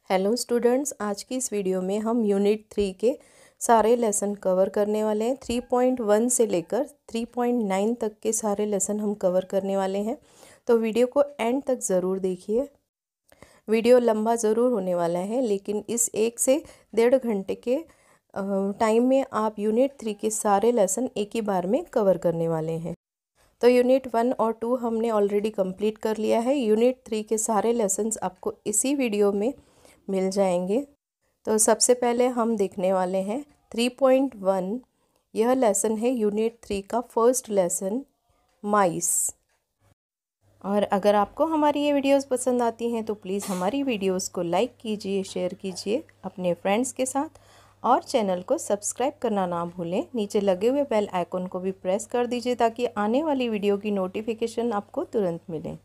Hello students, आज की इस वीडियो में हम यूनिट 3 के सारे लेसन कवर करने वाले हैं। 3.1 से लेकर 3.9 तक के सारे लेसन हम कवर करने वाले हैं, तो वीडियो को एंड तक ज़रूर देखिए। वीडियो लंबा ज़रूर होने वाला है, लेकिन इस 1 से 1.5 घंटे के टाइम में आप यूनिट 3 के सारे लेसन एक ही बार में कवर करने वाले हैं। तो यूनिट 1 और 2 हमने ऑलरेडी कंप्लीट कर लिया है। यूनिट 3 के सारे लेसन्स आपको इसी वीडियो में मिल जाएंगे। तो सबसे पहले हम देखने वाले हैं 3.1। यह लेसन है यूनिट 3 का फर्स्ट लेसन, माइस। और अगर आपको हमारी ये वीडियोस पसंद आती हैं तो प्लीज़ हमारी वीडियोस को लाइक कीजिए, शेयर कीजिए अपने फ्रेंड्स के साथ, और चैनल को सब्सक्राइब करना ना भूलें। नीचे लगे हुए बेल आइकन को भी प्रेस कर दीजिए ताकि आने वाली वीडियो की नोटिफिकेशन आपको तुरंत मिले।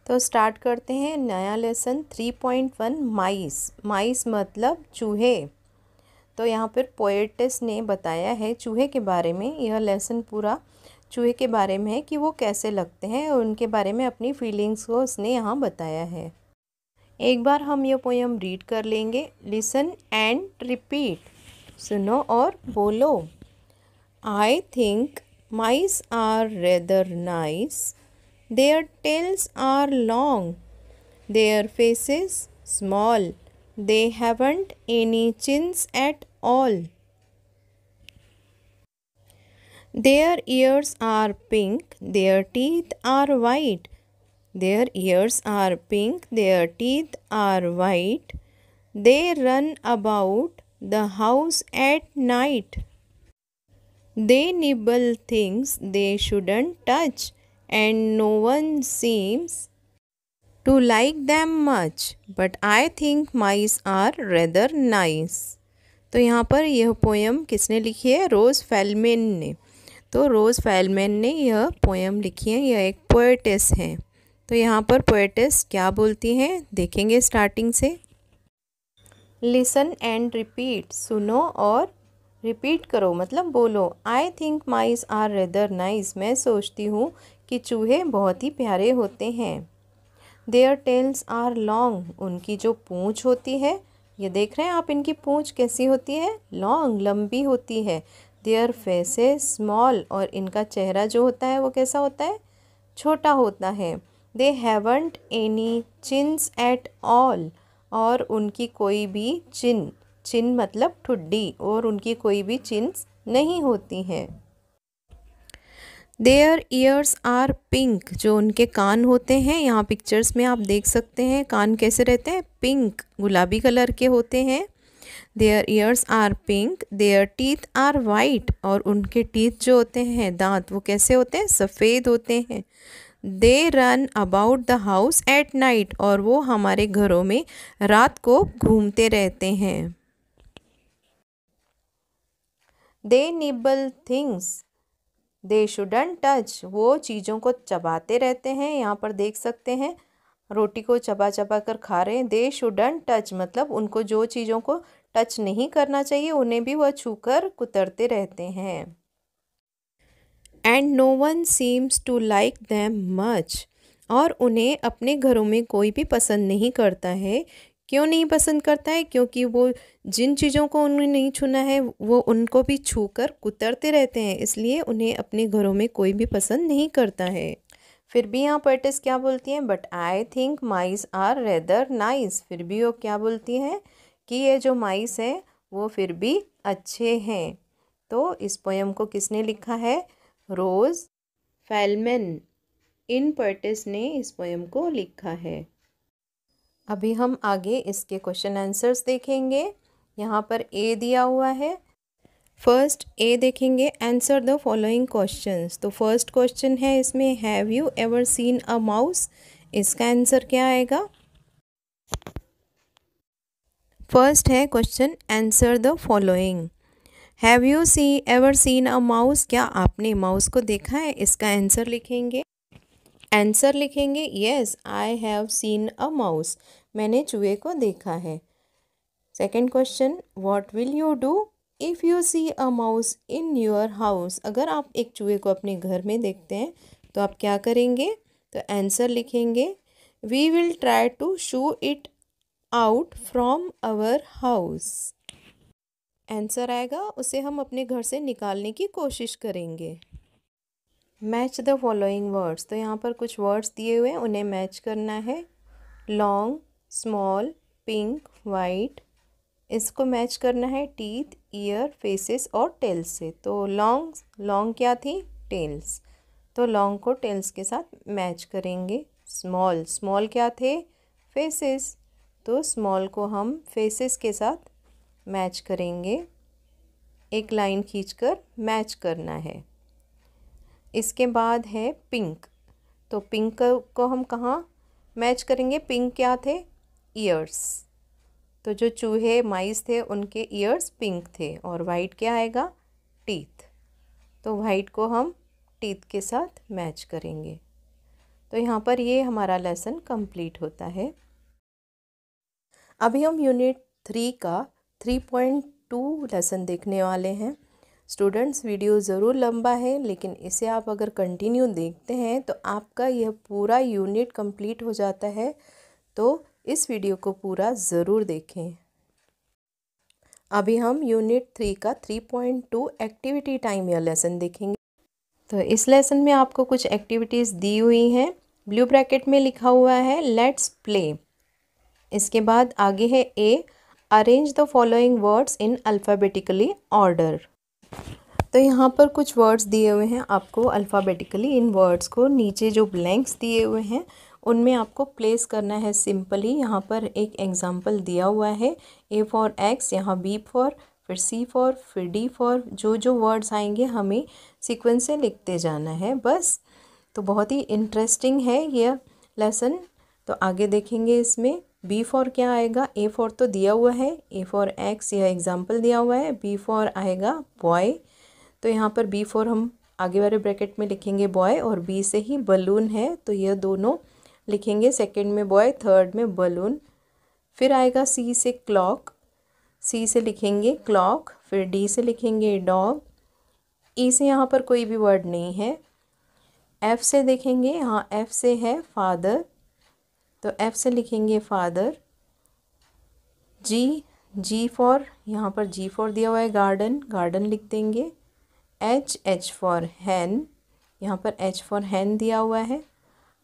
तो स्टार्ट करते हैं नया लेसन 3.1, माइस। माइस मतलब चूहे। तो यहाँ पर पोएटिस ने बताया है चूहे के बारे में। यह लेसन पूरा चूहे के बारे में है कि वो कैसे लगते हैं, और उनके बारे में अपनी फीलिंग्स को उसने यहाँ बताया है। एक बार हम ये पोयम रीड कर लेंगे। लिसन एंड रिपीट, सुनो और बोलो। I think mice are rather nice, their tails are long, their faces small, they haven't any chins at all. Their ears are pink, their teeth are white. Their ears are pink, their teeth are white. They run about the house at night. They nibble things they shouldn't touch, and no one seems to like them much, but I think mice are rather nice. तो यहाँ पर यह poem किसने लिखी है? रोज़ Felman ने। तो रोज़ Felman ने यह पोयम लिखी है। यह एक पोएटिस है। तो यहाँ पर पोएटिस क्या बोलती हैं देखेंगे स्टार्टिंग से। लिसन एंड रिपीट, सुनो और रिपीट करो मतलब बोलो। I think mice are rather nice, मैं सोचती हूँ कि चूहे बहुत ही प्यारे होते हैं। देयर टेल्स आर लॉन्ग, उनकी जो पूँछ होती है, ये देख रहे हैं आप, इनकी पूँछ कैसी होती है? लॉन्ग, लंबी होती है। देयर फेसेस स्मॉल, और इनका चेहरा जो होता है वो कैसा होता है? छोटा होता है। They haven't any chins at all, और उनकी कोई भी चिन मतलब ठुड्डी, और उनकी कोई भी चिन्स नहीं होती हैं। देयर ईयर्स आर पिंक, जो उनके कान होते हैं, यहाँ पिक्चर्स में आप देख सकते हैं कान कैसे रहते हैं? पिंक, गुलाबी कलर के होते हैं। Their ears are pink, their teeth are white, और उनके टीथ जो होते हैं, दांत, वो कैसे होते हैं? सफ़ेद होते हैं। They run about the house at night, और वो हमारे घरों में रात को घूमते रहते हैं। They nibble things they shouldn't touch, वो चीज़ों को चबाते रहते हैं। यहाँ पर देख सकते हैं रोटी को चबा चबा कर खा रहे हैं। दे शुडंट टच मतलब उनको जो चीज़ों को टच नहीं करना चाहिए उन्हें भी वह छूकर कुतरते रहते हैं। And no one seems to like them much, और उन्हें अपने घरों में कोई भी पसंद नहीं करता है। क्यों नहीं पसंद करता है? क्योंकि वो जिन चीज़ों को उन्हें नहीं छूना है वो उनको भी छूकर कुतरते रहते हैं, इसलिए उन्हें अपने घरों में कोई भी पसंद नहीं करता है। फिर भी यहाँ पोएटिस क्या बोलती हैं? But I think mice are rather nice, फिर भी वो क्या बोलती हैं कि ये जो माइस हैं वो फिर भी अच्छे हैं। तो इस पोयम को किसने लिखा है? रोज़ फेलमैन। इन पोएटिस ने इस पोयम को लिखा है। अभी हम आगे इसके क्वेश्चन आंसर्स देखेंगे। यहाँ पर ए दिया हुआ है। फर्स्ट ए देखेंगे, आंसर द फॉलोइंग क्वेश्चंस। तो फर्स्ट क्वेश्चन है इसमें, have you ever seen a mouse? इसका आंसर क्या आएगा? फर्स्ट है question, answer the following. Have you ever seen a mouse, क्या आपने माउस को देखा है? इसका आंसर लिखेंगे। आंसर लिखेंगे, yes I have seen a mouse, मैंने चूहे को देखा है। Second question, what will you do if you see a mouse in your house? अगर आप एक चूहे को अपने घर में देखते हैं तो आप क्या करेंगे? तो आंसर लिखेंगे, we will try to shoo it out from our house. Answer आएगा उसे हम अपने घर से निकालने की कोशिश करेंगे। मैच द फॉलोइंग वर्ड्स, तो यहाँ पर कुछ वर्ड्स दिए हुए हैं, उन्हें मैच करना है। लॉन्ग, स्मॉल, पिंक, वाइट, इसको मैच करना है टीथ, ईयर, फेसेस और टेल्स से। तो लॉन्ग क्या थी? टेल्स, तो लॉन्ग को टेल्स के साथ मैच करेंगे। स्मॉल क्या थे? फेसेस, तो स्मॉल को हम फेसेस के साथ मैच करेंगे। एक लाइन खींचकर मैच करना है। इसके बाद है पिंक, तो पिंक को हम कहाँ मैच करेंगे? पिंक क्या थे? ईयर्स, तो जो चूहे माइस थे उनके ईयर्स पिंक थे। और वाइट क्या आएगा? टीथ, तो वाइट को हम टीथ के साथ मैच करेंगे। तो यहाँ पर ये हमारा लेसन कंप्लीट होता है। अभी हम यूनिट 3 का 3.2 लेसन देखने वाले हैं। स्टूडेंट्स, वीडियो ज़रूर लंबा है, लेकिन इसे आप अगर कंटिन्यू देखते हैं तो आपका यह पूरा यूनिट कंप्लीट हो जाता है। तो इस वीडियो को पूरा ज़रूर देखें। अभी हम यूनिट 3 का 3.2 एक्टिविटी टाइम या लेसन देखेंगे। तो इस लेसन में आपको कुछ एक्टिविटीज़ दी हुई हैं। ब्लू ब्रैकेट में लिखा हुआ है लेट्स प्ले। इसके बाद आगे है A, arrange the following words in alphabetically order. तो यहाँ पर कुछ वर्ड्स दिए हुए हैं आपको अल्फ़ाबेटिकली। इन वर्ड्स को नीचे जो ब्लैंक्स दिए हुए हैं उनमें आपको प्लेस करना है सिंपली। यहाँ पर एक एग्जांपल दिया हुआ है, ए फॉर एक्स, यहाँ बी फॉर, फिर सी फॉर, फिर डी फॉर। जो वर्ड्स आएंगे हमें सीक्वेंस से लिखते जाना है बस। तो बहुत ही इंटरेस्टिंग है यह लेसन। तो आगे देखेंगे इसमें बी फॉर क्या आएगा? ए फॉर तो दिया हुआ है, ए फॉर एक्स यह एग्जाम्पल दिया हुआ है। बी फॉर आएगा बॉय, तो यहाँ पर बी फॉर हम आगे वाले ब्रैकेट में लिखेंगे बॉय, और बी से ही बलून है तो यह दोनों लिखेंगे, सेकंड में बॉय, थर्ड में बलून। फिर आएगा सी से क्लॉक, सी से लिखेंगे क्लॉक, फिर डी से लिखेंगे डॉग। ई से यहाँ पर कोई भी वर्ड नहीं है। एफ से देखेंगे, हाँ एफ से है फादर, तो एफ से लिखेंगे फादर। जी फॉर, यहाँ पर जी फॉर दिया हुआ है गार्डन, गार्डन लिख देंगे। एच फॉर हैन, यहाँ पर एच फॉर हैन दिया हुआ है।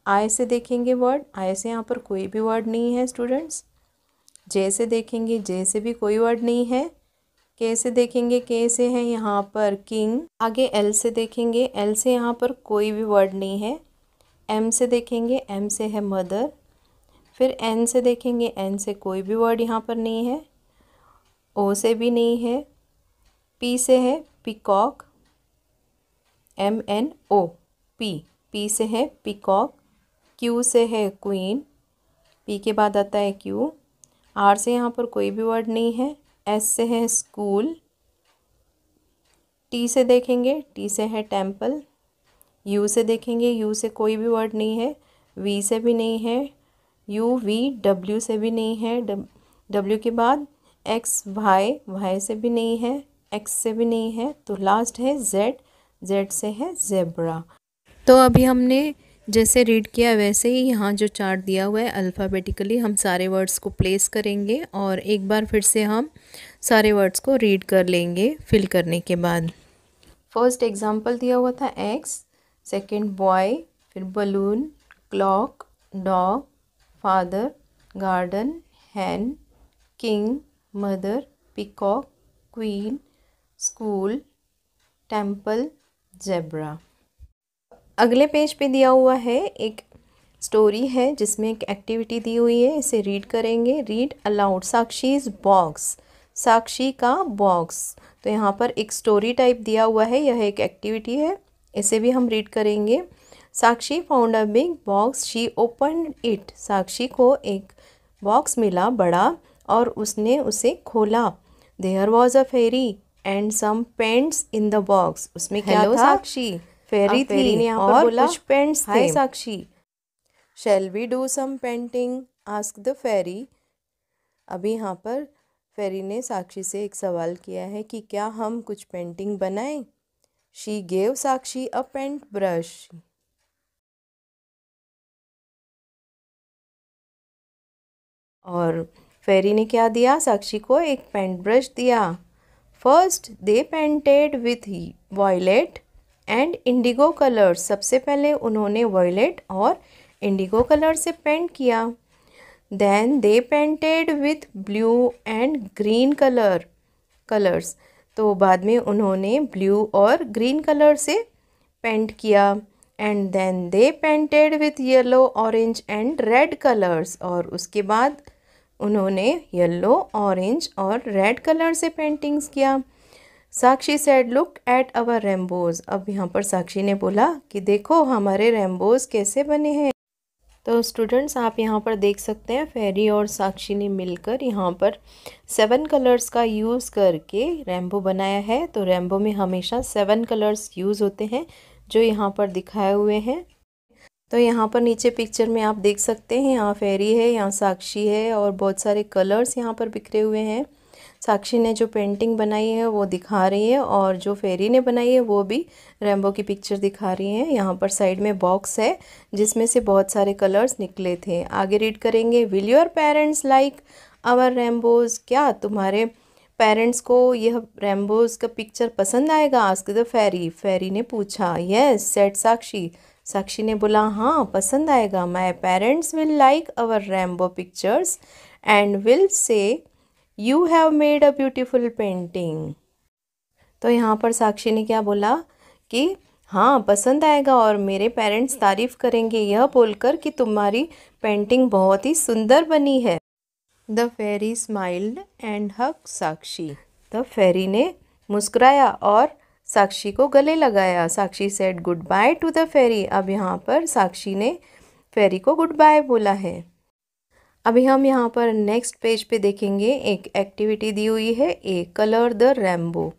आई से देखेंगे वर्ड, आई से यहाँ पर कोई भी वर्ड नहीं है स्टूडेंट्स। जे से देखेंगे, जे से भी कोई वर्ड नहीं है। के से देखेंगे, के से है यहाँ पर किंग। आगे एल से देखेंगे, एल से यहाँ पर कोई भी वर्ड नहीं है। एम से देखेंगे, एम से है मदर। फिर एन से देखेंगे, एन से कोई भी वर्ड यहाँ पर नहीं है। ओ से भी नहीं है। पी से है पीकॉक, MNO, पी से है पीकॉक। क्यू से है क्वीन, पी के बाद आता है क्यू। आर से यहाँ पर कोई भी वर्ड नहीं है। एस से है स्कूल। टी से देखेंगे, टी से है टेम्पल। यू से देखेंगे, यू से कोई भी वर्ड नहीं है। वी से भी नहीं है। यू वी, डब्ल्यू से भी नहीं है। डब्ल्यू के बाद एक्स, वाई, वाई से भी नहीं है। एक्स से भी नहीं है। तो लास्ट है जेड, जेड से है जेब्रा। तो अभी हमने जैसे रीड किया वैसे ही यहाँ जो चार्ट दिया हुआ है अल्फ़ाबेटिकली हम सारे वर्ड्स को प्लेस करेंगे और एक बार फिर से हम सारे वर्ड्स को रीड कर लेंगे फिल करने के बाद। फर्स्ट एग्जांपल दिया हुआ था एक्स, सेकंड बॉय, फिर balloon, clock, dog, father, garden, hen, king, mother, peacock, queen, school, temple, zebra. अगले पेज पे दिया हुआ है एक स्टोरी है जिसमें एक एक्टिविटी दी हुई है, इसे रीड करेंगे। रीड अलाउड साक्षीज़ बॉक्स, साक्षी का बॉक्स। तो यहाँ पर एक स्टोरी टाइप दिया हुआ है, यह एक एक्टिविटी है, इसे भी हम रीड करेंगे। Sakshi found a big box, she open it. Sakshi को एक बॉक्स मिला बड़ा और उसने उसे खोला। There was a fairy and some paints in the box. उसमें क्या था? साक्षी फेरी थी और कुछ पेंट्स थे। Hi Sakshi, shall we do some painting, ask the fairy. अभी यहाँ पर फेरी ने साक्षी से एक सवाल किया है कि क्या हम कुछ पेंटिंग बनाएं। She gave Sakshi a paint brush. और फेरी ने क्या दिया, साक्षी को एक पेंट ब्रश दिया। First they painted with violet and indigo colours. सबसे पहले उन्होंने वॉयलेट और इंडिगो कलर से पेंट किया। Then they painted with blue and green colours. तो बाद में उन्होंने ब्लू और ग्रीन कलर से पेंट किया। And then they painted with yellow, orange and red colours. और उसके बाद उन्होंने येलो, ऑरेंज और रेड कलर से पेंटिंग्स किया। Sakshi said look at our rainbows. अब यहाँ पर साक्षी ने बोला कि देखो हमारे रेम्बोज कैसे बने हैं। तो स्टूडेंट्स आप यहाँ पर देख सकते हैं फेरी और साक्षी ने मिलकर यहाँ पर 7 कलर्स का यूज़ करके रेम्बो बनाया है। तो रेम्बो में हमेशा 7 कलर्स यूज़ होते हैं जो यहाँ पर दिखाए हुए हैं। तो यहाँ पर नीचे पिक्चर में आप देख सकते हैं, यहाँ फेरी है, यहाँ साक्षी है और बहुत सारे कलर्स यहाँ पर बिखरे हुए हैं। साक्षी ने जो पेंटिंग बनाई है वो दिखा रही है और जो फेरी ने बनाई है वो भी रेम्बो की पिक्चर दिखा रही है। यहाँ पर साइड में बॉक्स है जिसमें से बहुत सारे कलर्स निकले थे। आगे रीड करेंगे, will your parents like our rainbows. क्या तुम्हारे पेरेंट्स को यह रेम्बोज का पिक्चर पसंद आएगा, आस्क्ड द फेरी। फेरी ने पूछा। यस सेड साक्षी। साक्षी ने बोला हाँ पसंद आएगा। My parents will like our rainbow pictures and will say you have made a beautiful painting. तो यहाँ पर साक्षी ने क्या बोला कि हाँ पसंद आएगा और मेरे पेरेंट्स तारीफ़ करेंगे यह बोलकर कि तुम्हारी पेंटिंग बहुत ही सुंदर बनी है। The fairy smiled and hug Sakshi. The fairy ने मुस्कुराया और साक्षी को गले लगाया। Sakshi said goodbye to the fairy. अब यहाँ पर साक्षी ने फेरी को गुड बाय बोला है। अभी हम यहाँ पर नेक्स्ट पेज पे देखेंगे, एक एक्टिविटी दी हुई है, ए कलर द रेम्बो।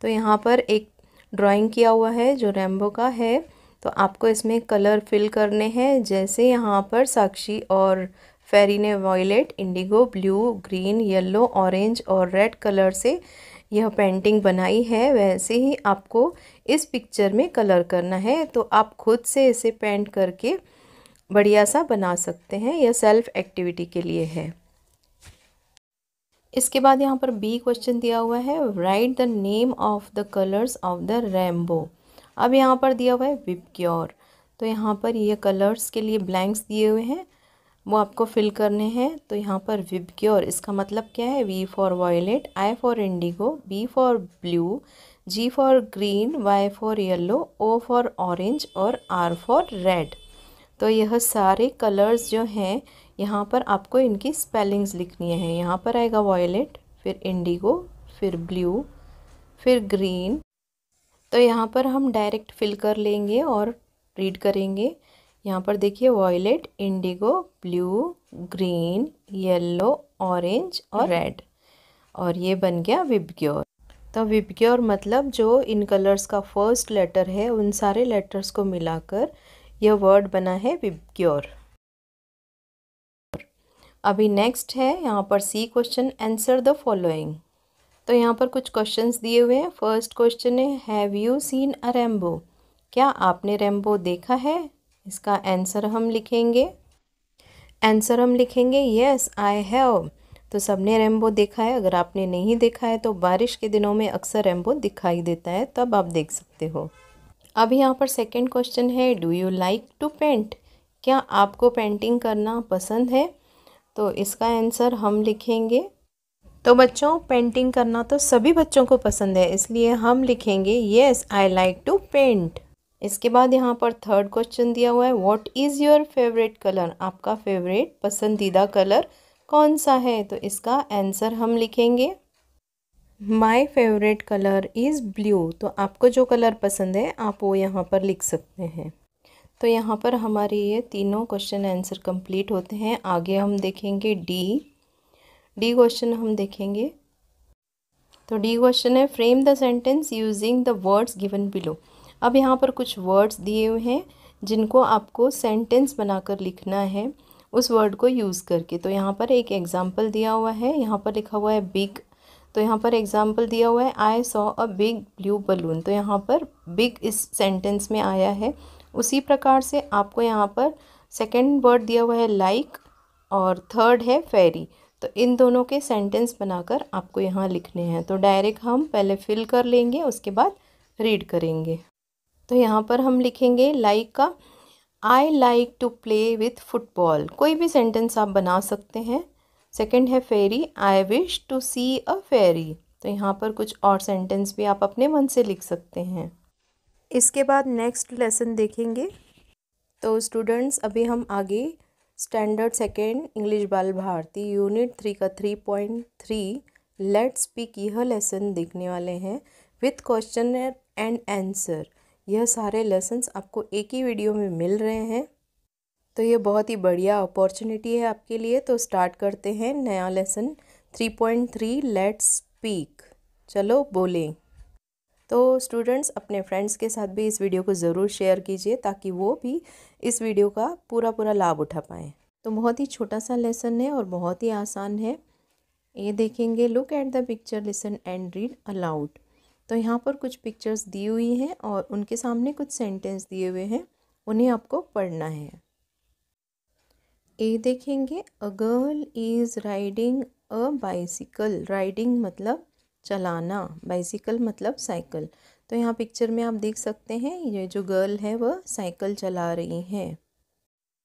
तो यहाँ पर एक ड्राइंग किया हुआ है जो रेम्बो का है। तो आपको इसमें कलर फिल करने हैं। जैसे यहाँ पर साक्षी और फेरी ने violet, indigo, blue, green, yellow, orange और रेड कलर से यह पेंटिंग बनाई है, वैसे ही आपको इस पिक्चर में कलर करना है। तो आप खुद से इसे पेंट करके बढ़िया सा बना सकते हैं। यह सेल्फ एक्टिविटी के लिए है। इसके बाद यहाँ पर बी क्वेश्चन दिया हुआ है, right the name of the colours of the rainbow. अब यहाँ पर दिया हुआ है विबग्योर। तो यहाँ पर ये कलर्स के लिए ब्लैंक्स दिए हुए हैं, वो आपको फिल करने हैं। तो यहाँ पर विबग्योर इसका मतलब क्या है, V for violet, I for indigo, B for blue, G for green, Y for yellow, O for orange और आर फॉर रेड। तो यह सारे कलर्स जो हैं यहाँ पर आपको इनकी स्पेलिंग्स लिखनी है। यहाँ पर आएगा वॉयलेट, फिर इंडिगो, फिर ब्लू, फिर ग्रीन। तो यहाँ पर हम डायरेक्ट फिल कर लेंगे और रीड करेंगे। यहाँ पर देखिए violet, indigo, blue, green, yellow, orange और रेड, और ये बन गया विबग्योर। तो विबग्योर मतलब जो इन कलर्स का फर्स्ट लेटर है उन सारे लेटर्स को मिलाकर यह वर्ड बना है विबग्योर। अभी नेक्स्ट है यहाँ पर सी क्वेश्चन, आंसर द फॉलोइंग। तो यहाँ पर कुछ क्वेश्चंस दिए हुए हैं। फर्स्ट क्वेश्चन है, have you seen a rainbow. क्या आपने रेम्बो देखा है। इसका आंसर हम लिखेंगे। Yes I have. तो सबने रेम्बो देखा है। अगर आपने नहीं देखा है तो बारिश के दिनों में अक्सर रेम्बो दिखाई देता है, तब आप देख सकते हो। अब यहाँ पर सेकंड क्वेश्चन है, do you like to paint. क्या आपको पेंटिंग करना पसंद है। तो इसका आंसर हम लिखेंगे। तो बच्चों पेंटिंग करना तो सभी बच्चों को पसंद है, इसलिए हम लिखेंगे yes I like to paint. इसके बाद यहाँ पर थर्ड क्वेश्चन दिया हुआ है, what is your favourite colour. आपका फेवरेट पसंदीदा कलर कौन सा है। तो इसका आंसर हम लिखेंगे my favourite colour is blue. तो आपको जो कलर पसंद है आप वो यहाँ पर लिख सकते हैं। तो यहाँ पर हमारे ये तीनों क्वेश्चन आंसर कंप्लीट होते हैं। आगे हम देखेंगे डी क्वेश्चन हम देखेंगे। तो डी क्वेश्चन है, frame the sentence using the words given below. अब यहाँ पर कुछ वर्ड्स दिए हुए हैं जिनको आपको सेंटेंस बनाकर लिखना है उस वर्ड को यूज़ करके। तो यहाँ पर एक एग्जाम्पल दिया हुआ है, यहाँ पर लिखा हुआ है बिग। तो यहाँ पर एग्जाम्पल दिया हुआ है, I saw a big blue balloon. तो यहाँ पर बिग इस सेंटेंस में आया है। उसी प्रकार से आपको यहाँ पर सेकंड वर्ड दिया हुआ है लाइक और थर्ड है फेरी। तो इन दोनों के सेंटेंस बनाकर आपको यहाँ लिखने हैं। तो डायरेक्ट हम पहले फिल कर लेंगे, उसके बाद रीड करेंगे। तो यहाँ पर हम लिखेंगे लाइक का I like to play with football. कोई भी सेंटेंस आप बना सकते हैं। सेकंड है फेरी, आई विश टू सी अ फेरी। तो यहाँ पर कुछ और सेंटेंस भी आप अपने मन से लिख सकते हैं। इसके बाद नेक्स्ट लेसन देखेंगे। तो स्टूडेंट्स अभी हम आगे स्टैंडर्ड सेकेंड इंग्लिश बाल भारती यूनिट 3 का 3.3 लेट्स स्पीक यह लेसन देखने वाले हैं विथ क्वेश्चन एंड आंसर। यह सारे लेसन्स आपको एक ही वीडियो में मिल रहे हैं, तो ये बहुत ही बढ़िया अपॉर्चुनिटी है आपके लिए। तो स्टार्ट करते हैं नया लेसन 3.3 लेट्स स्पीक। चलो बोलें। तो स्टूडेंट्स अपने फ्रेंड्स के साथ भी इस वीडियो को ज़रूर शेयर कीजिए ताकि वो भी इस वीडियो का पूरा लाभ उठा पाएँ। तो बहुत ही छोटा सा लेसन है और बहुत ही आसान है। ये देखेंगे, look at the picture, listen and read aloud. तो यहाँ पर कुछ पिक्चर्स दी हुई हैं और उनके सामने कुछ सेंटेंस दिए हुए हैं, उन्हें आपको पढ़ना है। ये देखेंगे, a girl is riding a bicycle. Riding मतलब चलाना, बाइसिकल मतलब साइकिल। तो यहाँ पिक्चर में आप देख सकते हैं ये जो गर्ल है वह साइकिल चला रही है।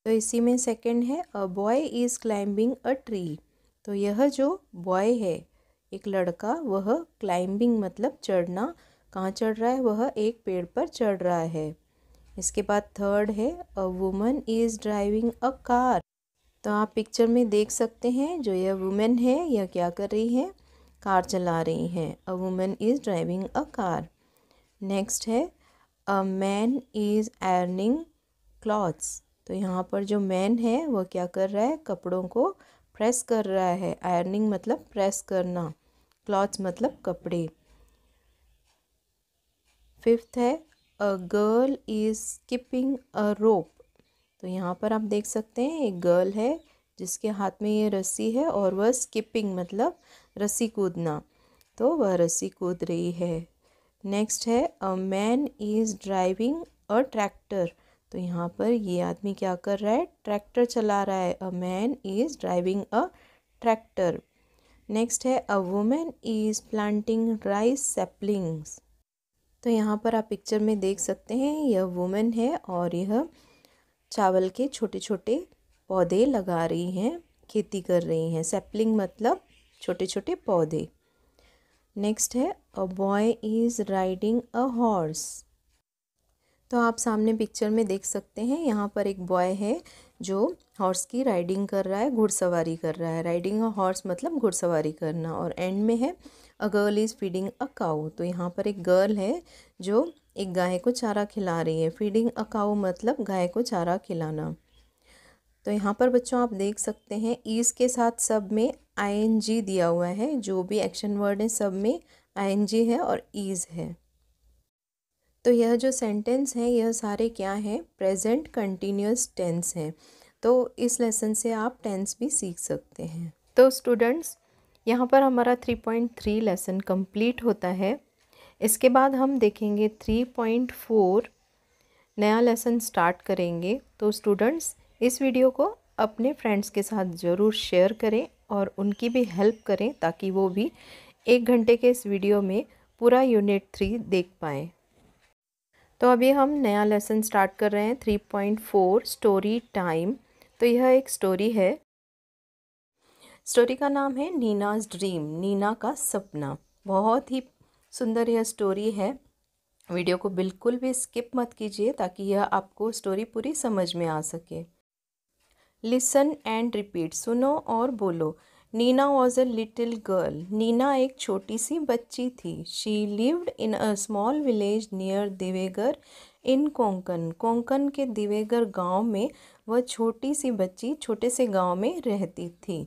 तो इसी में सेकंड है, a boy is climbing a tree. तो यह जो बॉय है, एक लड़का, वह क्लाइंबिंग मतलब चढ़ना, कहाँ चढ़ रहा है, वह एक पेड़ पर चढ़ रहा है। इसके बाद थर्ड है, अ woman is driving a car. तो आप पिक्चर में देख सकते हैं जो यह वुमेन है यह क्या कर रही है, कार चला रही हैं। A woman is driving a car. Next है, a man is ironing clothes. तो यहाँ पर जो मैन है वह क्या कर रहा है, कपड़ों को प्रेस कर रहा है। आयरनिंग मतलब प्रेस करना, क्लॉथ्स मतलब कपड़े। फिफ्थ है, अ गर्ल इज़ स्किपिंग अ रोप। तो यहाँ पर आप देख सकते हैं एक गर्ल है जिसके हाथ में ये रस्सी है और वह स्किपिंग मतलब रस्सी कूदना, तो वह रस्सी कूद रही है। नेक्स्ट है, a man is driving a tractor. तो यहाँ पर ये आदमी क्या कर रहा है, ट्रैक्टर चला रहा है। A man is driving a tractor. Next है, a women is planting rice saplings. तो यहाँ पर आप पिक्चर में देख सकते हैं यह वुमेन है और यह चावल के छोटे छोटे पौधे लगा रही हैं, खेती कर रही हैं। सैपलिंग मतलब छोटे छोटे पौधे। नेक्स्ट है, a boy is riding a horse. तो आप सामने पिक्चर में देख सकते हैं यहाँ पर एक बॉय है जो हॉर्स की राइडिंग कर रहा है, घुड़सवारी कर रहा है। राइडिंग अ हॉर्स मतलब घुड़सवारी करना। और एंड में है, अ गर्ल इज़ फीडिंग अ काऊ। तो यहाँ पर एक गर्ल है जो एक गाय को चारा खिला रही है। फीडिंग अ काऊ मतलब गाय को चारा खिलाना। तो यहाँ पर बच्चों आप देख सकते हैं ईज के साथ सब में आईएनजी दिया हुआ है। जो भी एक्शन वर्ड है सब में आईएनजी है और ईज है। तो यह जो सेंटेंस है यह सारे क्या हैं, प्रेजेंट कंटिन्यूअस टेंस हैं। तो इस लेसन से आप टेंस भी सीख सकते हैं। तो स्टूडेंट्स यहाँ पर हमारा 3.3 लेसन कंप्लीट होता है। इसके बाद हम देखेंगे 3.4 नया लेसन स्टार्ट करेंगे। तो स्टूडेंट्स इस वीडियो को अपने फ्रेंड्स के साथ ज़रूर शेयर करें और उनकी भी हेल्प करें ताकि वो भी 1 घंटे के इस वीडियो में पूरा यूनिट 3 देख पाएँ। तो अभी हम नया लेसन स्टार्ट कर रहे हैं 3.4 स्टोरी टाइम। तो यह एक स्टोरी है। स्टोरी का नाम है नीनाज ड्रीम, नीना का सपना। बहुत ही सुंदर यह स्टोरी है। वीडियो को बिल्कुल भी स्किप मत कीजिए ताकि यह आपको स्टोरी पूरी समझ में आ सके। लिसन एंड रिपीट, सुनो और बोलो। Nina was a little girl. Nina एक छोटी सी बच्ची थी। She lived in a small village near Diveagar in Konkan. Konkan के दिवेगर गांव में वह छोटी सी बच्ची छोटे से गांव में रहती थी।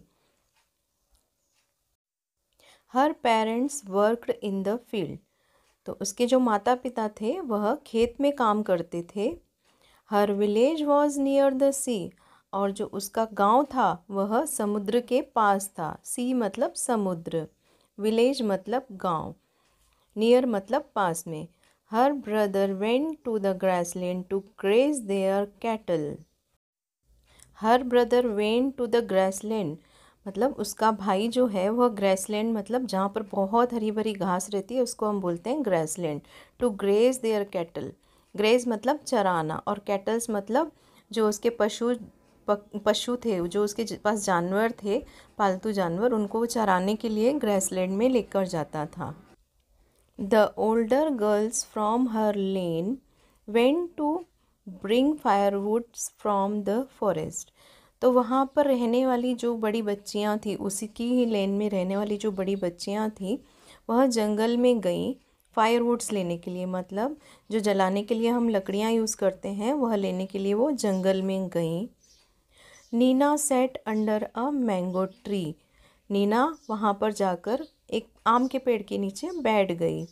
Her parents worked in the field. तो उसके जो माता पिता थे वह खेत में काम करते थे। हर विलेज वॉज नियर द सी। और जो उसका गांव था वह समुद्र के पास था। सी मतलब समुद्र, विलेज मतलब गांव, नियर मतलब पास में। Her brother went to the grassland to graze their cattle. Her brother went to the grassland मतलब उसका भाई जो है वह ग्रेसलैंड, मतलब जहाँ पर बहुत हरी भरी घास रहती है उसको हम बोलते हैं grassland. To graze their cattle, graze मतलब चराना, और कैटल्स मतलब जो उसके पशु थे, जो उसके पास जानवर थे, पालतू जानवर, उनको वो चराने के लिए ग्रेसलैंड में लेकर जाता था। The older girls from her lane went to bring firewoods from the forest. तो वहाँ पर रहने वाली जो बड़ी बच्चियाँ थी, उसी की ही लेन में रहने वाली जो बड़ी बच्चियाँ थी, वह जंगल में गई फायरवुड्स लेने के लिए, मतलब जो जलाने के लिए हम लकड़ियाँ यूज़ करते हैं वह लेने के लिए वो जंगल में गई। Nina sat under a mango tree, Nina वहाँ पर जाकर एक आम के पेड़ के नीचे बैठ गई।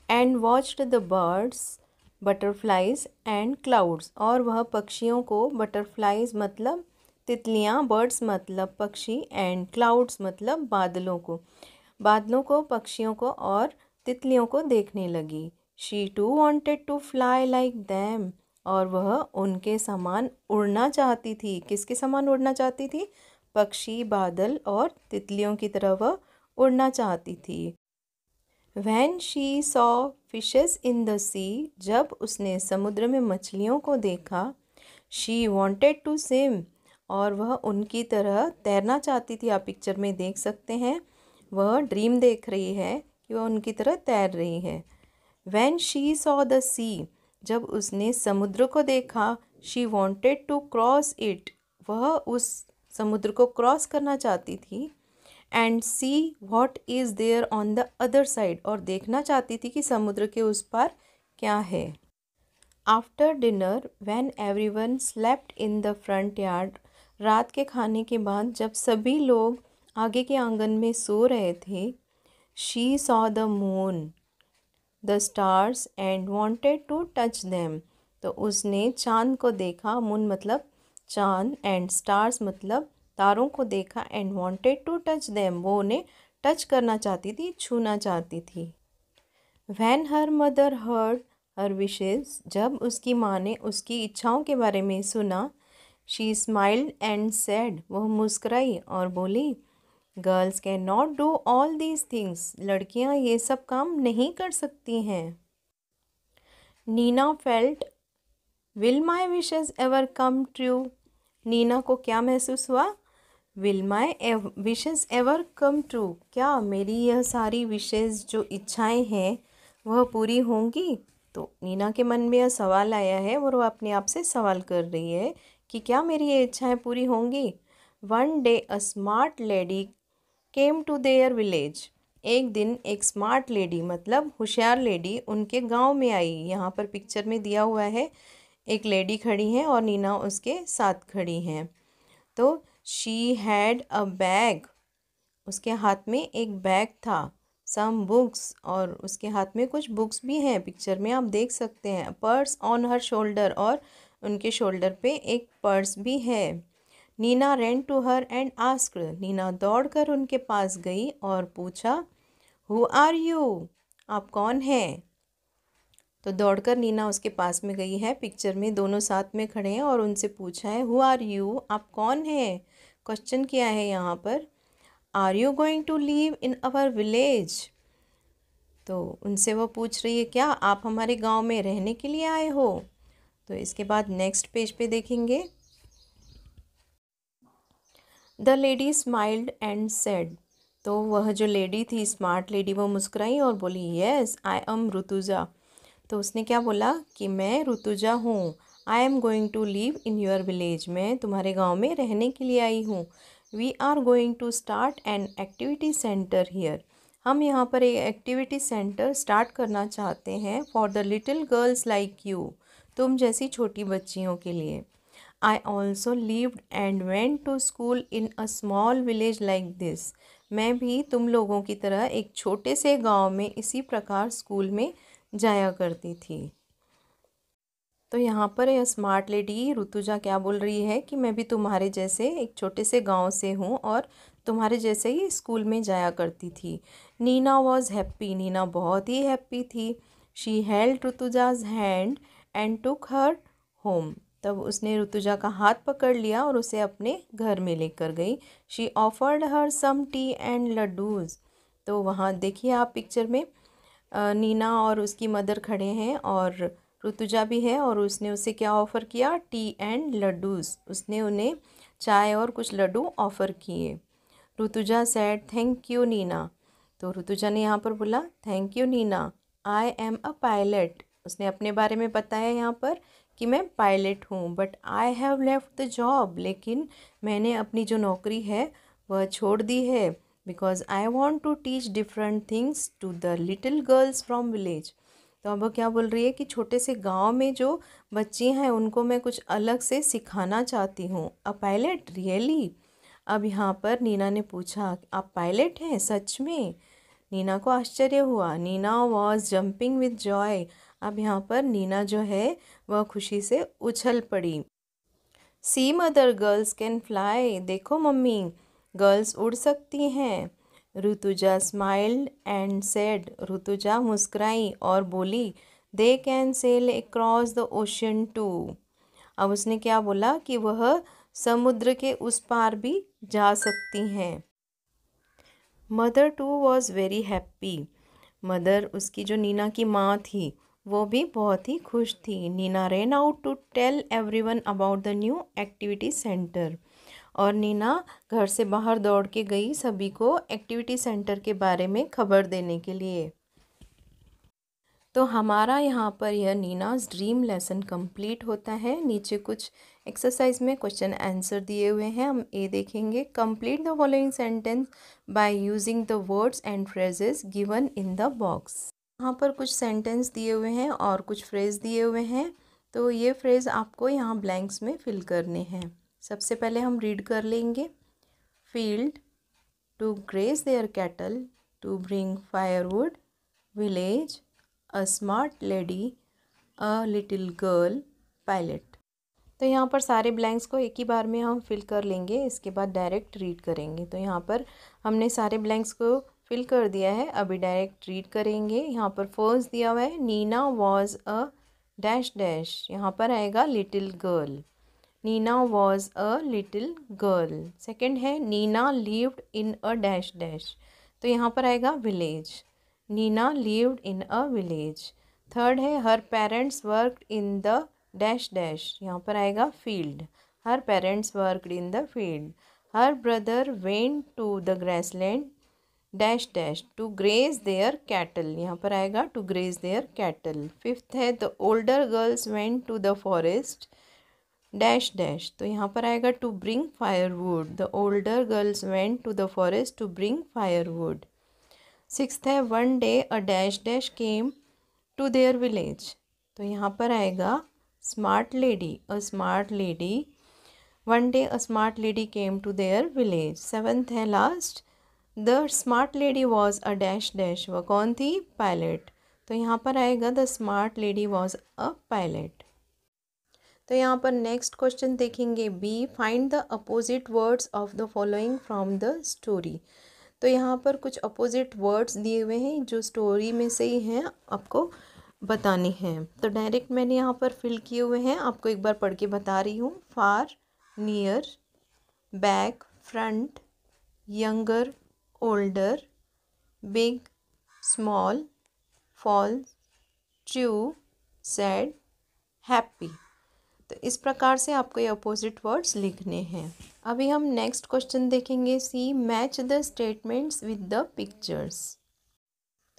And watched the birds, butterflies and clouds, और वह पक्षियों को, बटरफ्लाइज मतलब तितलियाँ, बर्ड्स मतलब पक्षी, एंड क्लाउड्स मतलब बादलों को, पक्षियों को और तितलियों को देखने लगी। She too wanted to fly like them, और वह उनके समान उड़ना चाहती थी। किसके समान उड़ना चाहती थी? पक्षी, बादल और तितलियों की तरह वह उड़ना चाहती थी। When she saw fishes in the sea, जब उसने समुद्र में मछलियों को देखा, she wanted to swim, और वह उनकी तरह तैरना चाहती थी। आप पिक्चर में देख सकते हैं, वह ड्रीम देख रही है कि वह उनकी तरह तैर रही है। When she saw the sea, जब उसने समुद्र को देखा, she wanted to cross it, वह उस समुद्र को क्रॉस करना चाहती थी। And see what is there on the other side, और देखना चाहती थी कि समुद्र के उस पार क्या है। After dinner when everyone slept in the front yard, रात के खाने के बाद जब सभी लोग आगे के आंगन में सो रहे थे, she saw the moon, the stars and wanted to touch them, तो उसने चांद को देखा, मून मतलब चांद, एंड स्टार्स मतलब तारों को देखा, and wanted to touch them, वो उन्हें टच करना चाहती थी, छूना चाहती थी। When her mother heard her wishes, जब उसकी माँ ने उसकी इच्छाओं के बारे में सुना, शी स्माइल्ड एंड सेड, वह मुस्कुराई और बोली, girls can not do all these things, लड़कियाँ ये सब काम नहीं कर सकती हैं। Nina felt, will my wishes ever come true, Nina को क्या महसूस हुआ? Will my wishes ever come true, क्या मेरी यह सारी विशेस जो इच्छाएं हैं वह पूरी होंगी? तो नीना के मन में यह सवाल आया है और वह अपने आप से सवाल कर रही है कि क्या मेरी ये इच्छाएं पूरी होंगी। One day a smart lady came to their village, एक दिन एक स्मार्ट लेडी मतलब होशियार लेडी उनके गांव में आई। यहाँ पर पिक्चर में दिया हुआ है, एक लेडी खड़ी है और नीना उसके साथ खड़ी हैं। तो शी हैड अ बैग, उसके हाथ में एक बैग था, सम बुक्स, और उसके हाथ में कुछ बुक्स भी हैं, पिक्चर में आप देख सकते हैं। पर्स ऑन हर शोल्डर, और उनके शोल्डर पे एक पर्स भी है। Nina ran to her and asked, Nina दौड़कर उनके पास गई और पूछा, हु आर यू, आप कौन हैं? तो दौड़कर नीना उसके पास में गई है, पिक्चर में दोनों साथ में खड़े हैं और उनसे पूछा है, हु आर यू, आप कौन हैं? क्वेश्चन किया है यहाँ पर। Are you going to live in our village, तो उनसे वो पूछ रही है क्या आप हमारे गांव में रहने के लिए आए हो? तो इसके बाद नेक्स्ट पेज पे देखेंगे। The lady smiled and said, तो वह जो लेडी थी, स्मार्ट लेडी, वो मुस्कुराई और बोली, येस आई एम ऋतुजा। तो उसने क्या बोला कि मैं ऋतुजा हूँ। I am going to live in your village, मैं तुम्हारे गांव में रहने के लिए आई हूँ। We are going to start an activity centre here, हम यहाँ पर एक एक्टिविटी सेंटर स्टार्ट करना चाहते हैं for the little girls like you, तुम जैसी छोटी बच्चियों के लिए। I also lived and went to school in a small village like this, मैं भी तुम लोगों की तरह एक छोटे से गांव में इसी प्रकार स्कूल में जाया करती थी। तो यहाँ पर यह स्मार्ट लेडी ऋतुजा क्या बोल रही है कि मैं भी तुम्हारे जैसे एक छोटे से गांव से हूँ और तुम्हारे जैसे ही स्कूल में जाया करती थी। नीना वॉज हैप्पी, नीना बहुत ही हैप्पी थी। She held Rutuja's hand and took her home, तब उसने ऋतुजा का हाथ पकड़ लिया और उसे अपने घर में लेकर गई। She offered her some tea and laddoos. तो वहाँ देखिए आप पिक्चर में नीना और उसकी मदर खड़े हैं और ऋतुजा भी है, और उसने उसे क्या ऑफ़र किया, टी एंड लड्डूज़। उसने उन्हें चाय और कुछ लड्डू ऑफ़र किए। Rutuja said thank you Nina. तो ऋतुजा ने यहाँ पर बोला thank you Nina, I am a pilot. उसने अपने बारे में बताया यहाँ पर कि मैं पायलट हूँ। But I have left the job, लेकिन मैंने अपनी जो नौकरी है वह छोड़ दी है। Because I want to teach different things to the little girls from village. तो अब वो क्या बोल रही है कि छोटे से गांव में जो बच्ची हैं उनको मैं कुछ अलग से सिखाना चाहती हूँ। A pilot really. अब यहाँ पर नीना ने पूछा आप पायलट हैं सच में? नीना को आश्चर्य हुआ। Nina was jumping with joy. अब यहाँ पर नीना जो है वह खुशी से उछल पड़ी। See mother girls can fly. देखो मम्मी, गर्ल्स उड़ सकती हैं। Rutuja smiled and said. Rutuja मुस्कुराई और बोली they can sail across the ocean too. अब उसने क्या बोला कि वह समुद्र के उस पार भी जा सकती हैं। Mother too was very happy. Mother, उसकी जो नीना की माँ थी, वो भी बहुत ही खुश थी। Nina ran out to tell everyone about the new activity centre. और नीना घर से बाहर दौड़ के गई सभी को एक्टिविटी सेंटर के बारे में खबर देने के लिए। तो हमारा यहाँ पर यह नीनाज ड्रीम लेसन कंप्लीट होता है। नीचे कुछ एक्सरसाइज में क्वेश्चन आंसर दिए हुए हैं, हम ए देखेंगे। Complete the following sentence by using the words and phrases given in the box. यहाँ पर कुछ सेंटेंस दिए हुए हैं और कुछ फ्रेज दिए हुए हैं, तो ये फ्रेज आपको यहाँ ब्लैंक्स में फिल करने हैं। सबसे पहले हम रीड कर लेंगे। Field, to graze their cattle, to bring firewood, village, a smart lady, a little girl, pilot. तो यहाँ पर सारे ब्लैंक्स को एक ही बार में हम फिल कर लेंगे, इसके बाद डायरेक्ट रीड करेंगे। तो यहाँ पर हमने सारे ब्लैंक्स को फिल कर दिया है, अभी डायरेक्ट रीड करेंगे। यहाँ पर फर्स्ट दिया हुआ है Nina was a dash dash, यहाँ पर आएगा little girl. Nina was a little girl. Second है Nina lived in a dash dash, तो यहाँ पर आएगा village. Nina lived in a village. Third है her parents worked in the dash dash, यहाँ पर आएगा field. Her parents worked in the field. Her brother went to the grassland dash dash to graze their cattle, यहाँ पर आएगा to graze their cattle. Fifth है the older girls went to the forest dash dash, तो यहाँ पर आएगा to bring firewood. The older girls went to the forest to bring firewood. Sixth है one day a dash dash came to their village, तो यहाँ पर आएगा smart lady. A smart lady, one day a smart lady came to their village. Seventh है last, the smart lady was a dash dash, वह कौन थी? Pilot, तो यहाँ पर आएगा the smart lady was a pilot. तो यहाँ पर नेक्स्ट क्वेश्चन देखेंगे B, find the opposite words of the following from the story. तो यहाँ पर कुछ अपोजिट वर्ड्स दिए हुए हैं जो स्टोरी में से ही हैं, आपको बताने हैं। तो डायरेक्ट मैंने यहाँ पर फिल किए हुए हैं, आपको एक बार पढ़ के बता रही हूँ। Far, near, back, front, younger, older, big, small, false, true, sad, happy. तो इस प्रकार से आपको ये अपोजिट वर्ड्स लिखने हैं। अभी हम नेक्स्ट क्वेश्चन देखेंगे C, match the statements with the pictures.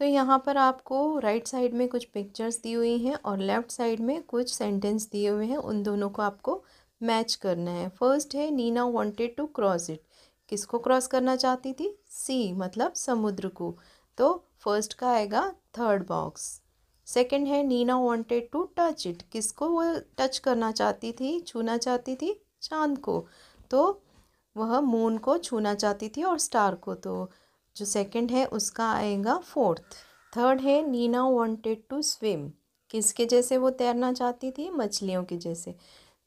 तो यहाँ पर आपको राइट साइड में कुछ पिक्चर्स दी हुई हैं और लेफ्ट साइड में कुछ सेंटेंस दिए हुए हैं, उन दोनों को आपको मैच करना है। फर्स्ट है Nina wanted to cross it, किसको क्रॉस करना चाहती थी? सी मतलब समुद्र को, तो फर्स्ट का आएगा थर्ड बॉक्स। सेकंड है Nina wanted to touch it, किसको वो टच करना चाहती थी, छूना चाहती थी? चांद को, तो वह मून को छूना चाहती थी और स्टार को, तो जो सेकंड है उसका आएगा फोर्थ। थर्ड है नीना वांटेड टू स्विम, किसके जैसे वो तैरना चाहती थी? मछलियों के जैसे,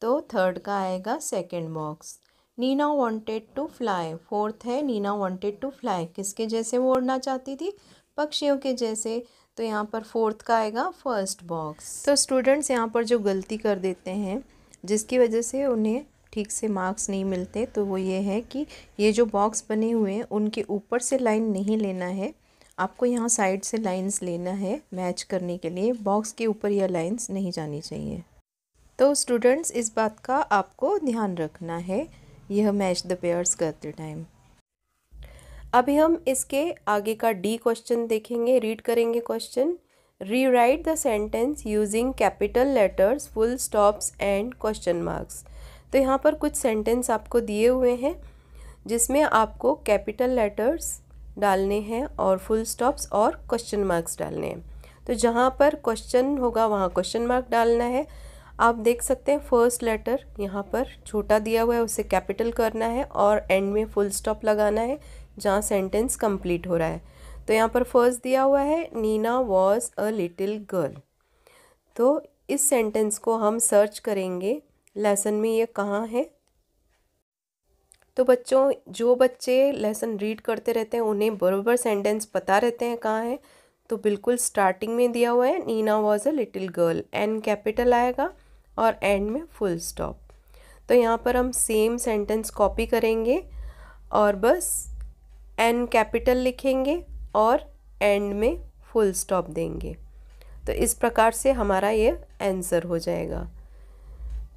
तो थर्ड का आएगा second box. Nina wanted to fly, fourth है नीना वांटेड टू फ्लाई, किसके जैसे वो उड़ना चाहती थी? पक्षियों के जैसे, तो यहाँ पर फोर्थ का आएगा फर्स्ट बॉक्स। तो स्टूडेंट्स यहाँ पर जो गलती कर देते हैं, जिसकी वजह से उन्हें ठीक से मार्क्स नहीं मिलते। तो वो ये है कि ये जो बॉक्स बने हुए हैं उनके ऊपर से लाइन नहीं लेना है, आपको यहाँ साइड से लाइंस लेना है मैच करने के लिए। बॉक्स के ऊपर यह लाइंस नहीं जानी चाहिए। तो स्टूडेंट्स इस बात का आपको ध्यान रखना है यह मैच द पेयर्स करते टाइम। अभी हम इसके आगे का डी क्वेश्चन देखेंगे, रीड करेंगे question. Rewrite the sentence using capital letters, full stops and question marks. तो यहाँ पर कुछ सेंटेंस आपको दिए हुए हैं जिसमें आपको कैपिटल लेटर्स डालने हैं और फुल स्टॉप्स और क्वेश्चन मार्क्स डालने हैं। तो जहाँ पर क्वेश्चन होगा वहाँ क्वेश्चन मार्क डालना है। आप देख सकते हैं फर्स्ट लेटर यहाँ पर छोटा दिया हुआ है, उसे कैपिटल करना है और एंड में फुल स्टॉप लगाना है जहाँ सेंटेंस कंप्लीट हो रहा है। तो यहाँ पर फर्स्ट दिया हुआ है Nina was a little girl. तो इस सेंटेंस को हम सर्च करेंगे लेसन में ये कहाँ है। तो बच्चों, जो बच्चे लेसन रीड करते रहते हैं उन्हें बराबर सेंटेंस पता रहते हैं कहाँ है। तो बिल्कुल स्टार्टिंग में दिया हुआ है Nina was a little girl, N capital आएगा और एंड में फुल स्टॉप। तो यहाँ पर हम सेम सेंटेंस कॉपी करेंगे और बस एन कैपिटल लिखेंगे और एंड में फुल स्टॉप देंगे। तो इस प्रकार से हमारा ये आंसर हो जाएगा।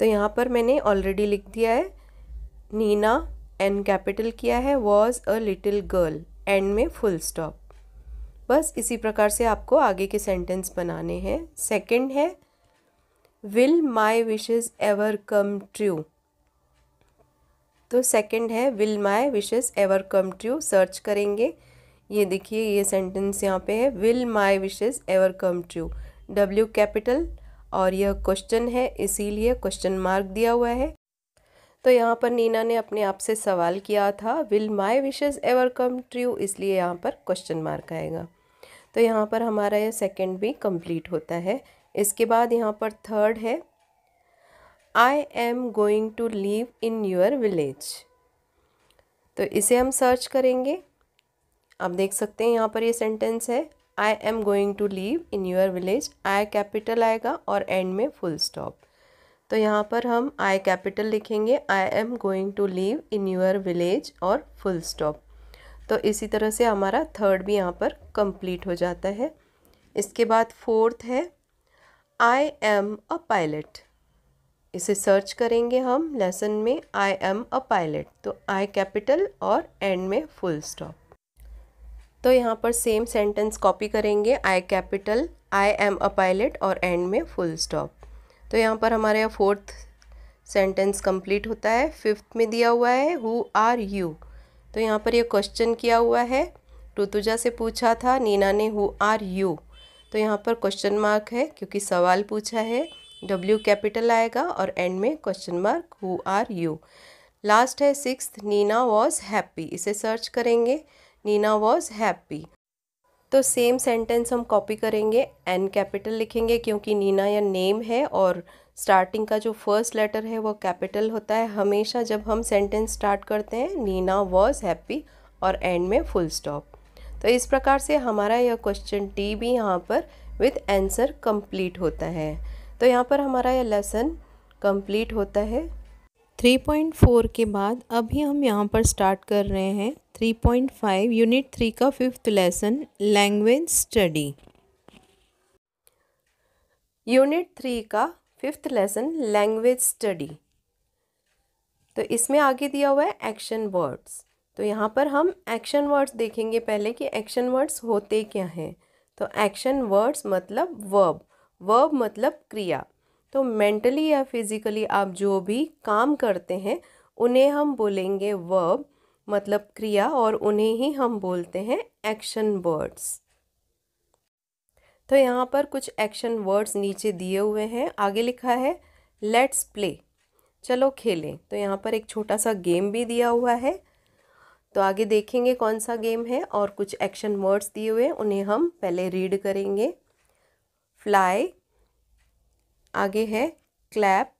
तो यहाँ पर मैंने ऑलरेडी लिख दिया है नीना, एन कैपिटल किया है, was a little girl, and में फुल स्टॉप। बस इसी प्रकार से आपको आगे के सेंटेंस बनाने हैं। सेकंड है will my wishes ever come true. तो सेकंड है will my wishes ever come true. Search करेंगे, ये देखिए ये सेंटेंस यहाँ पे है will my wishes ever come true, W capital और यह क्वेश्चन है इसीलिए क्वेश्चन मार्क दिया हुआ है। तो यहाँ पर नीना ने अपने आप से सवाल किया था will my wishes ever come true, इसलिए यहाँ पर क्वेश्चन मार्क आएगा। तो यहाँ पर हमारा यह सेकंड भी कंप्लीट होता है। इसके बाद यहाँ पर थर्ड है I am going to live in your village. तो इसे हम सर्च करेंगे। आप देख सकते हैं यहाँ पर ये सेंटेंस है I am going to live in your village, I capital आएगा और एंड में फुल स्टॉप। तो यहाँ पर हम आई कैपिटल लिखेंगे, I am going to live in your village और फुल स्टॉप। तो इसी तरह से हमारा थर्ड भी यहाँ पर कंप्लीट हो जाता है। इसके बाद फोर्थ है आई एम अ पायलट। इसे सर्च करेंगे हम लेसन में आई एम अ पायलट, तो आई कैपिटल और एंड में फुल स्टॉप। तो यहाँ पर सेम सेंटेंस कॉपी करेंगे आई capital, I am a pilot और एंड में फुल स्टॉप। तो यहाँ पर हमारे फोर्थ सेंटेंस कंप्लीट होता है। फिफ्थ में दिया हुआ है हु आर यू। तो यहाँ पर ये क्वेश्चन किया हुआ है, ऋतुजा से पूछा था नीना ने हु आर यू। तो यहाँ पर क्वेश्चन मार्क है क्योंकि सवाल पूछा है, डब्ल्यू कैपिटल आएगा और एंड में question mark who are you. Last है सिक्स्थ नीना वॉज हैप्पी। इसे सर्च करेंगे नीना वॉज हैप्पी। तो सेम सेंटेंस हम कॉपी करेंगे, एन कैपिटल लिखेंगे क्योंकि नीना या नेम है और स्टार्टिंग का जो फर्स्ट लेटर है वो कैपिटल होता है हमेशा जब हम सेंटेंस स्टार्ट करते हैं। नीना वॉज हैप्पी और एंड में फुल स्टॉप। तो इस प्रकार से हमारा यह क्वेश्चन टी भी यहाँ पर विथ आंसर कंप्लीट होता है। तो यहाँ पर हमारा यह लेसन कंप्लीट होता है। 3.4 के बाद अभी हम यहाँ पर स्टार्ट कर रहे हैं 3.5 यूनिट 3 का fifth lesson language study. Unit 3 का फिफ्थ लेसन लैंग्वेज स्टडी। तो इसमें आगे दिया हुआ है एक्शन वर्ड्स। तो यहाँ पर हम एक्शन वर्ड्स देखेंगे पहले कि एक्शन वर्ड्स होते क्या हैं। तो एक्शन वर्ड्स मतलब वर्ब, वर्ब मतलब क्रिया। तो मेंटली या फिजिकली आप जो भी काम करते हैं उन्हें हम बोलेंगे वर्ब मतलब क्रिया और उन्हें ही हम बोलते हैं एक्शन वर्ड्स। तो यहाँ पर कुछ एक्शन वर्ड्स नीचे दिए हुए हैं। आगे लिखा है लेट्स प्ले, चलो खेलें। तो यहाँ पर एक छोटा सा गेम भी दिया हुआ है। तो आगे देखेंगे कौन सा गेम है और कुछ एक्शन वर्ड्स दिए हुए हैं उन्हें हम पहले रीड करेंगे। फ्लाई, आगे है clap,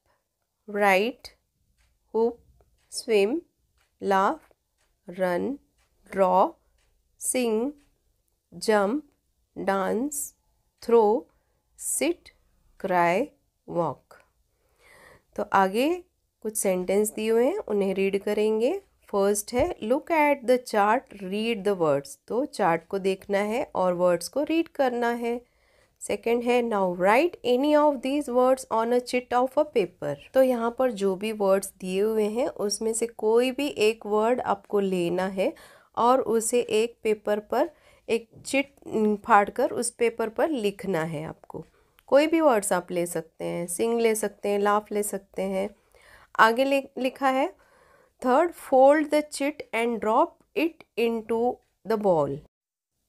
write, hop, swim, laugh, run, draw, sing, jump, dance, throw, sit, cry, walk. तो आगे कुछ सेंटेंस दिए हुए हैं, उन्हें रीड करेंगे। फर्स्ट है look at the chart read the words, तो चार्ट को देखना है और वर्ड्स को रीड करना है। सेकेंड है now right any of these words on a chit of a paper, तो यहाँ पर जो भी वर्ड्स दिए हुए हैं उसमें से कोई भी एक वर्ड आपको लेना है और उसे एक पेपर पर एक चिट फाड़कर उस पेपर पर लिखना है आपको। कोई भी वर्ड्स आप ले सकते हैं, सिंग ले सकते हैं, लाफ ले सकते हैं। आगे लिखा है third fold the chit and drop it into the ball,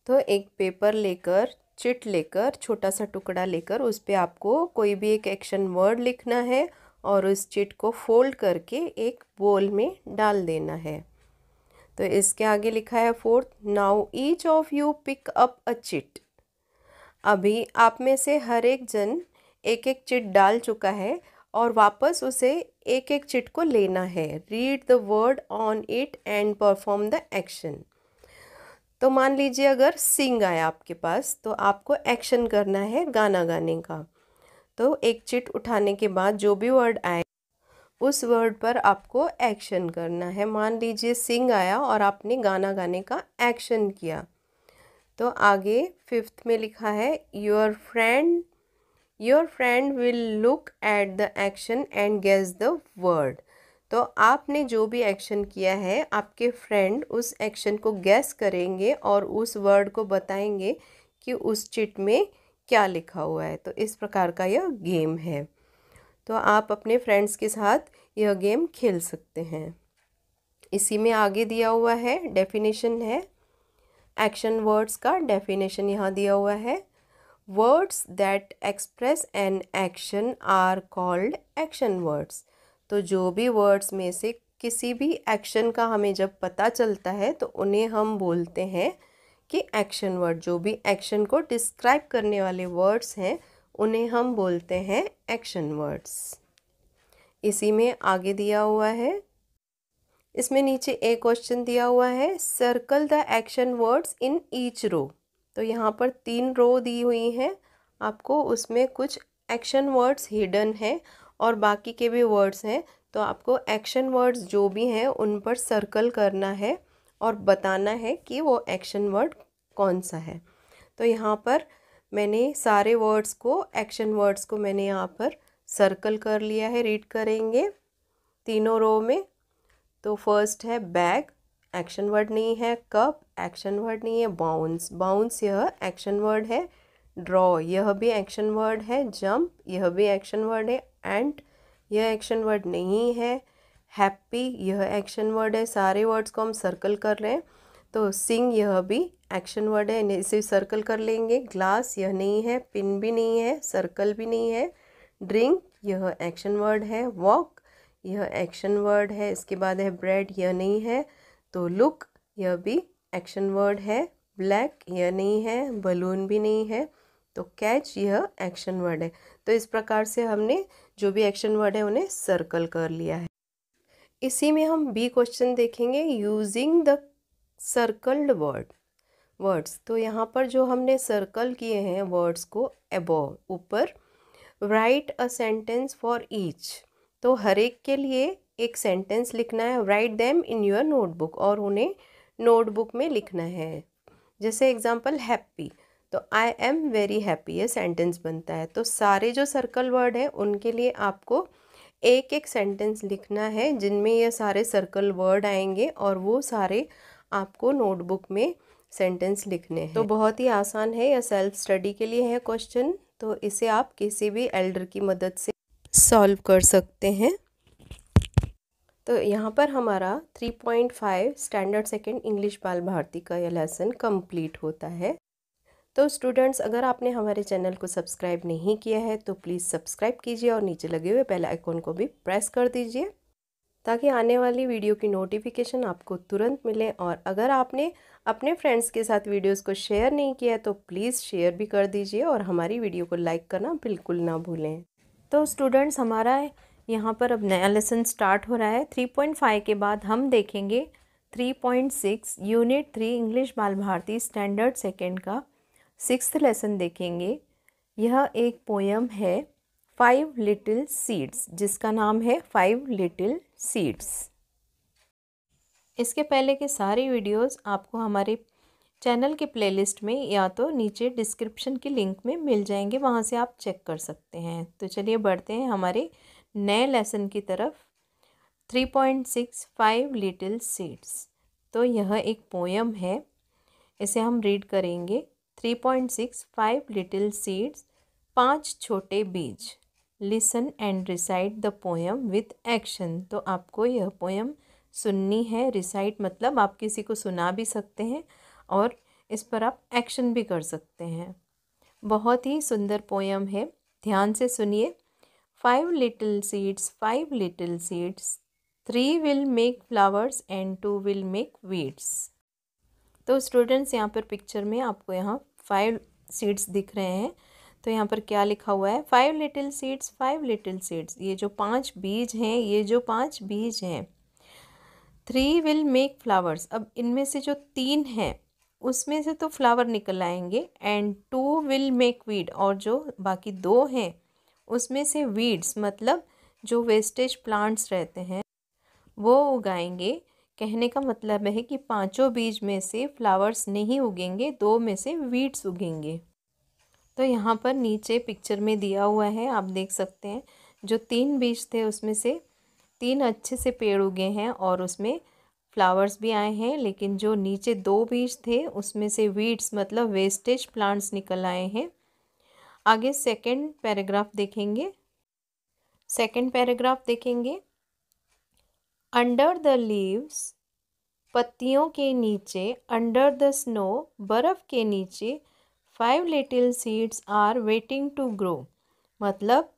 तो एक पेपर लेकर, चिट लेकर, छोटा सा टुकड़ा लेकर उस पे आपको कोई भी एक एक्शन वर्ड लिखना है और उस चिट को फोल्ड करके एक बोल में डाल देना है। तो इसके आगे लिखा है fourth now each of you pick up a chit, अभी आप में से हर एक जन एक एक चिट डाल चुका है और वापस उसे एक एक चिट को लेना है। Read the word on it and perform the action, तो मान लीजिए अगर सिंग आया आपके पास तो आपको एक्शन करना है गाना गाने का। तो एक चिट उठाने के बाद जो भी वर्ड आए उस वर्ड पर आपको एक्शन करना है। मान लीजिए सिंग आया और आपने गाना गाने का एक्शन किया। तो आगे फिफ्थ में लिखा है your friend will look at the action and guess the word, तो आपने जो भी एक्शन किया है आपके फ्रेंड उस एक्शन को गैस करेंगे और उस वर्ड को बताएंगे कि उस चिट में क्या लिखा हुआ है। तो इस प्रकार का यह गेम है, तो आप अपने फ्रेंड्स के साथ यह गेम खेल सकते हैं। इसी में आगे दिया हुआ है डेफिनेशन है एक्शन वर्ड्स का। डेफिनेशन यहाँ दिया हुआ है words that express an action are called action words, तो जो भी वर्ड्स में से किसी भी एक्शन का हमें जब पता चलता है तो उन्हें हम बोलते हैं कि एक्शन वर्ड। जो भी एक्शन को डिस्क्राइब करने वाले वर्ड्स हैं उन्हें हम बोलते हैं एक्शन वर्ड्स। इसी में आगे दिया हुआ है, इसमें नीचे एक क्वेश्चन दिया हुआ है circle the action words in each row, तो यहाँ पर 3 रो दी हुई हैं आपको, उसमें कुछ एक्शन वर्ड्स हिडन है और बाकी के भी वर्ड्स हैं। तो आपको एक्शन वर्ड्स जो भी हैं उन पर सर्कल करना है और बताना है कि वो एक्शन वर्ड कौन सा है। तो यहाँ पर मैंने सारे वर्ड्स को, एक्शन वर्ड्स को मैंने यहाँ पर सर्कल कर लिया है। रीड करेंगे तीनों रो में। तो फर्स्ट है बैग, एक्शन वर्ड नहीं है। कप, एक्शन वर्ड नहीं है। बाउंस यह एक्शन वर्ड है। ड्रॉ, यह भी एक्शन वर्ड है। जंप, यह भी एक्शन वर्ड है। एंट, यह एक्शन वर्ड नहीं है। हैप्पी, यह एक्शन वर्ड है। सारे वर्ड्स को हम सर्कल कर रहे हैं। तो सिंग, यह भी एक्शन वर्ड है, इसे सर्कल कर लेंगे। ग्लास, यह नहीं है। पिन भी नहीं है, सर्कल भी नहीं है। ड्रिंक, यह एक्शन वर्ड है। वॉक, यह एक्शन वर्ड है। इसके बाद है ब्रेड, यह नहीं है। तो लुक, यह भी एक्शन वर्ड है। ब्लैक, यह नहीं है। बलून भी नहीं है। तो कैच, यह एक्शन वर्ड है। तो इस प्रकार से हमने जो भी एक्शन वर्ड है उन्हें सर्कल कर लिया है। इसी में हम बी क्वेश्चन देखेंगे यूजिंग द सर्कल्ड वर्ड्स। तो यहाँ पर जो हमने सर्कल किए हैं वर्ड्स को अबव, ऊपर, right a sentence for each, तो हर एक के लिए एक सेंटेंस लिखना है। Write them in your notebook, और उन्हें नोटबुक में लिखना है। जैसे एग्जांपल हैप्पी, तो आई एम वेरी हैप्पी, ये सेंटेंस बनता है। तो सारे जो सर्कल वर्ड हैं उनके लिए आपको एक एक सेंटेंस लिखना है जिनमें ये सारे सर्कल वर्ड आएंगे और वो सारे आपको नोटबुक में सेंटेंस लिखने हैं। तो बहुत ही आसान है, यह सेल्फ स्टडी के लिए है क्वेश्चन, तो इसे आप किसी भी एल्डर की मदद से सॉल्व कर सकते हैं। तो यहाँ पर हमारा 3.5 स्टैंडर्ड सेकंड इंग्लिश बाल भारती का यह लेसन कंप्लीट होता है। तो स्टूडेंट्स, अगर आपने हमारे चैनल को सब्सक्राइब नहीं किया है तो प्लीज़ सब्सक्राइब कीजिए और नीचे लगे हुए बेल आइकॉन को भी प्रेस कर दीजिए ताकि आने वाली वीडियो की नोटिफिकेशन आपको तुरंत मिले। और अगर आपने अपने फ्रेंड्स के साथ वीडियोस को शेयर नहीं किया है तो प्लीज़ शेयर भी कर दीजिए और हमारी वीडियो को लाइक करना बिल्कुल ना भूलें। तो स्टूडेंट्स, हमारा यहाँ पर अब नया लेसन स्टार्ट हो रहा है। 3.5 के बाद हम देखेंगे 3.6 यूनिट 3 इंग्लिश बाल भारती स्टैंडर्ड सेकेंड का 6th लेसन देखेंगे। यह एक पोयम है 5 लिटिल सीड्स, जिसका नाम है 5 लिटिल सीड्स। इसके पहले के सारे वीडियोस आपको हमारे चैनल के प्लेलिस्ट में या तो नीचे डिस्क्रिप्शन के लिंक में मिल जाएंगे, वहाँ से आप चेक कर सकते हैं। तो चलिए बढ़ते हैं हमारे नए लेसन की तरफ। 3.6 5 लिटिल सीड्स। तो यह एक पोयम है, इसे हम रीड करेंगे। 3.6 5 लिटिल सीड्स, 5 छोटे बीज। Listen and recite the poem with action. तो आपको यह पोयम सुननी है। रिसाइट मतलब आप किसी को सुना भी सकते हैं और इस पर आप एक्शन भी कर सकते हैं। बहुत ही सुंदर पोयम है, ध्यान से सुनिए। 5 little seeds, 5 little seeds, 3 will make flowers and 2 will make weeds. तो स्टूडेंट्स यहाँ पर पिक्चर में आपको यहाँ 5 सीड्स दिख रहे हैं। तो यहाँ पर क्या लिखा हुआ है? 5 लिटिल सीड्स, 5 लिटिल सीड्स। ये जो 5 बीज हैं, ये जो 5 बीज हैं। 3 विल मेक फ्लावर्स। अब इनमें से जो 3 हैं उसमें से तो फ्लावर निकल आएंगे। एंड 2 विल मेक वीड, और जो बाकी 2 हैं उसमें से वीड्स मतलब जो वेस्टेज प्लांट्स रहते हैं वो उगाएंगे। कहने का मतलब है कि 5 बीज में से फ्लावर्स नहीं उगेंगे, 2 में से वीड्स उगेंगे। तो यहाँ पर नीचे पिक्चर में दिया हुआ है, आप देख सकते हैं। जो 3 बीज थे उसमें से 3 अच्छे से पेड़ उगे हैं और उसमें फ्लावर्स भी आए हैं, लेकिन जो नीचे 2 बीज थे उसमें से वीड्स मतलब वेस्टेज प्लांट्स निकल आए हैं। आगे सेकंड पैराग्राफ देखेंगे। अंडर द लीव्स, पत्तियों के नीचे। अंडर द स्नो, बर्फ़ के नीचे। 5 little seeds are waiting to grow. मतलब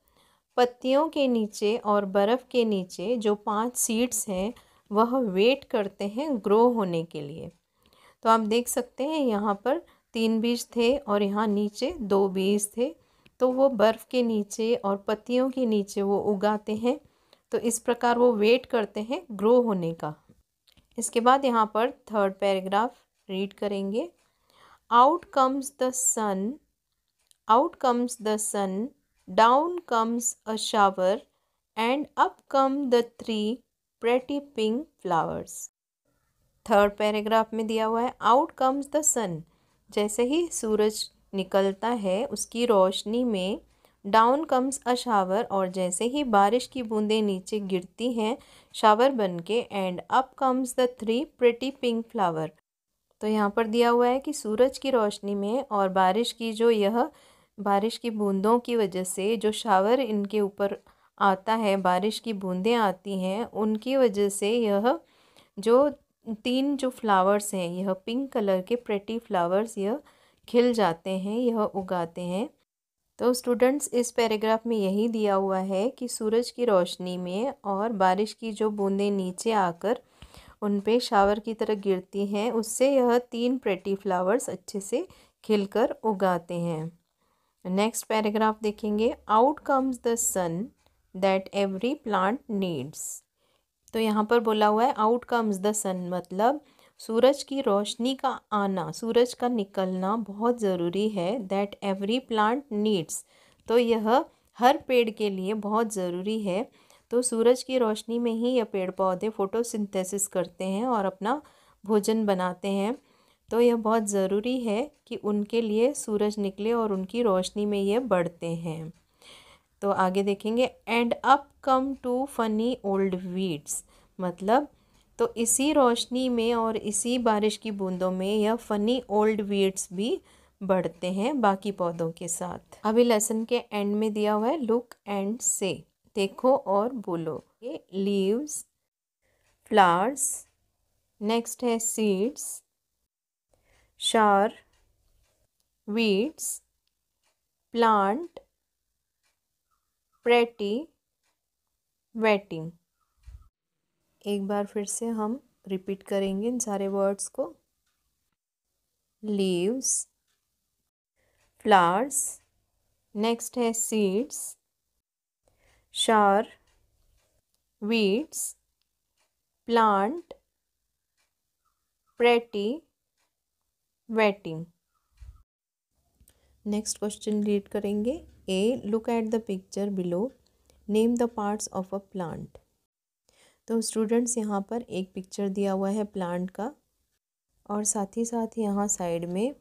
पत्तियों के नीचे और बर्फ़ के नीचे जो 5 सीड्स हैं वह वेट करते हैं ग्रो होने के लिए। तो आप देख सकते हैं यहाँ पर 3 बीज थे और यहाँ नीचे 2 बीज थे। तो वो बर्फ़ के नीचे और पत्तियों के नीचे वो उगाते हैं। तो इस प्रकार वो वेट करते हैं ग्रो होने का। इसके बाद यहाँ पर थर्ड पैराग्राफ रीड करेंगे। Out comes the sun, out comes the sun, down comes a shower, and up come the 3 pretty pink flowers. Third paragraph में दिया हुआ है आउट कम्स द सन। जैसे ही सूरज निकलता है उसकी रोशनी में डाउन कम्स अ शावर, और जैसे ही बारिश की बूंदें नीचे गिरती हैं शावर बन के, and up comes the 3 pretty pink flower. तो यहाँ पर दिया हुआ है कि सूरज की रोशनी में और बारिश की जो यह बारिश की बूंदों की वजह से जो शावर इनके ऊपर आता है, बारिश की बूंदें आती हैं, उनकी वजह से यह जो 3 जो फ्लावर्स हैं, यह पिंक कलर के प्रेटी फ्लावर्स यह खिल जाते हैं, यह उगाते हैं। तो स्टूडेंट्स इस पैराग्राफ में यही दिया हुआ है कि सूरज की रोशनी में और बारिश की जो बूंदें नीचे आकर उन पे शावर की तरह गिरती हैं, उससे यह 3 प्रेटी फ्लावर्स अच्छे से खिलकर उगाते हैं। नेक्स्ट पैराग्राफ देखेंगे। Out comes the sun that every plant needs. तो यहाँ पर बोला हुआ है आउट कम्स द सन, मतलब सूरज की रोशनी का आना, सूरज का निकलना बहुत ज़रूरी है। दैट एवरी प्लांट नीड्स, तो यह हर पेड़ के लिए बहुत ज़रूरी है। तो सूरज की रोशनी में ही यह पेड़ पौधे फोटोसिंथेसिस करते हैं और अपना भोजन बनाते हैं। तो यह बहुत ज़रूरी है कि उनके लिए सूरज निकले और उनकी रोशनी में ये बढ़ते हैं। तो आगे देखेंगे। And up come to funny old weeds, मतलब तो इसी रोशनी में और इसी बारिश की बूंदों में यह फनी ओल्ड वीड्स भी बढ़ते हैं बाकी पौधों के साथ। अभी लेसन के एंड में दिया हुआ है लुक एंड से, देखो और बोलो। ये लीव्स, फ्लावर्स, नेक्स्ट है सीड्स, शार, वीड्स, प्लांट, प्रेटी, वेटिंग। एक बार फिर से हम रिपीट करेंगे इन सारे वर्ड्स को। लीव्स, फ्लावर्स, नेक्स्ट है सीड्स, शार, weeds, plant, pretty, waiting. Next question read करेंगे। A. Look at the picture below. Name the parts of a plant. तो स्टूडेंट्स यहाँ पर एक पिक्चर दिया हुआ है प्लांट का और साथ ही यहाँ साइड में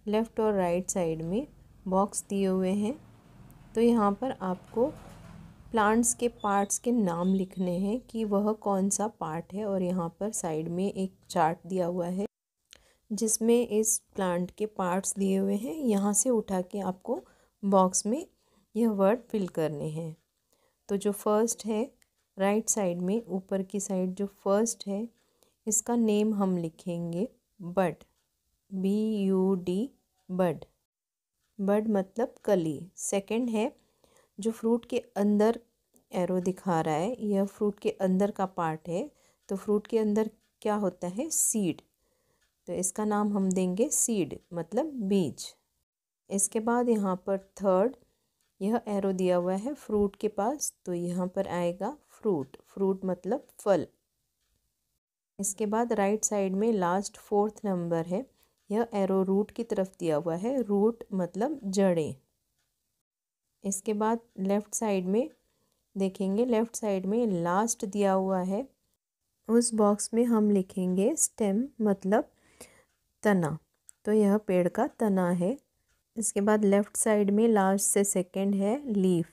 लेफ़्ट और राइट साइड में बॉक्स दिए हुए हैं। तो यहाँ पर आपको प्लांट्स के पार्ट्स के नाम लिखने हैं कि वह कौन सा पार्ट है और यहाँ पर साइड में एक चार्ट दिया हुआ है जिसमें इस प्लांट के पार्ट्स दिए हुए हैं। यहाँ से उठा के आपको बॉक्स में यह वर्ड फिल करने हैं। तो जो फर्स्ट है राइट साइड में ऊपर की साइड जो फर्स्ट है इसका नेम हम लिखेंगे बड, BUD, बड। बड मतलब कली। सेकंड है जो फ्रूट के अंदर एरो दिखा रहा है, यह फ्रूट के अंदर का पार्ट है। तो फ्रूट के अंदर क्या होता है? सीड। तो इसका नाम हम देंगे सीड मतलब बीज। इसके बाद यहाँ पर थर्ड यह एरो दिया हुआ है फ्रूट के पास, तो यहाँ पर आएगा फ्रूट। फ्रूट मतलब फल। इसके बाद राइट साइड में लास्ट फोर्थ नंबर है, यह एरो रूट की तरफ दिया हुआ है। रूट मतलब जड़ें। इसके बाद लेफ़्ट साइड में देखेंगे, लेफ़्ट साइड में लास्ट दिया हुआ है, उस बॉक्स में हम लिखेंगे स्टेम मतलब तना। तो यह पेड़ का तना है। इसके बाद लेफ़्ट साइड में लास्ट से सेकंड है लीफ,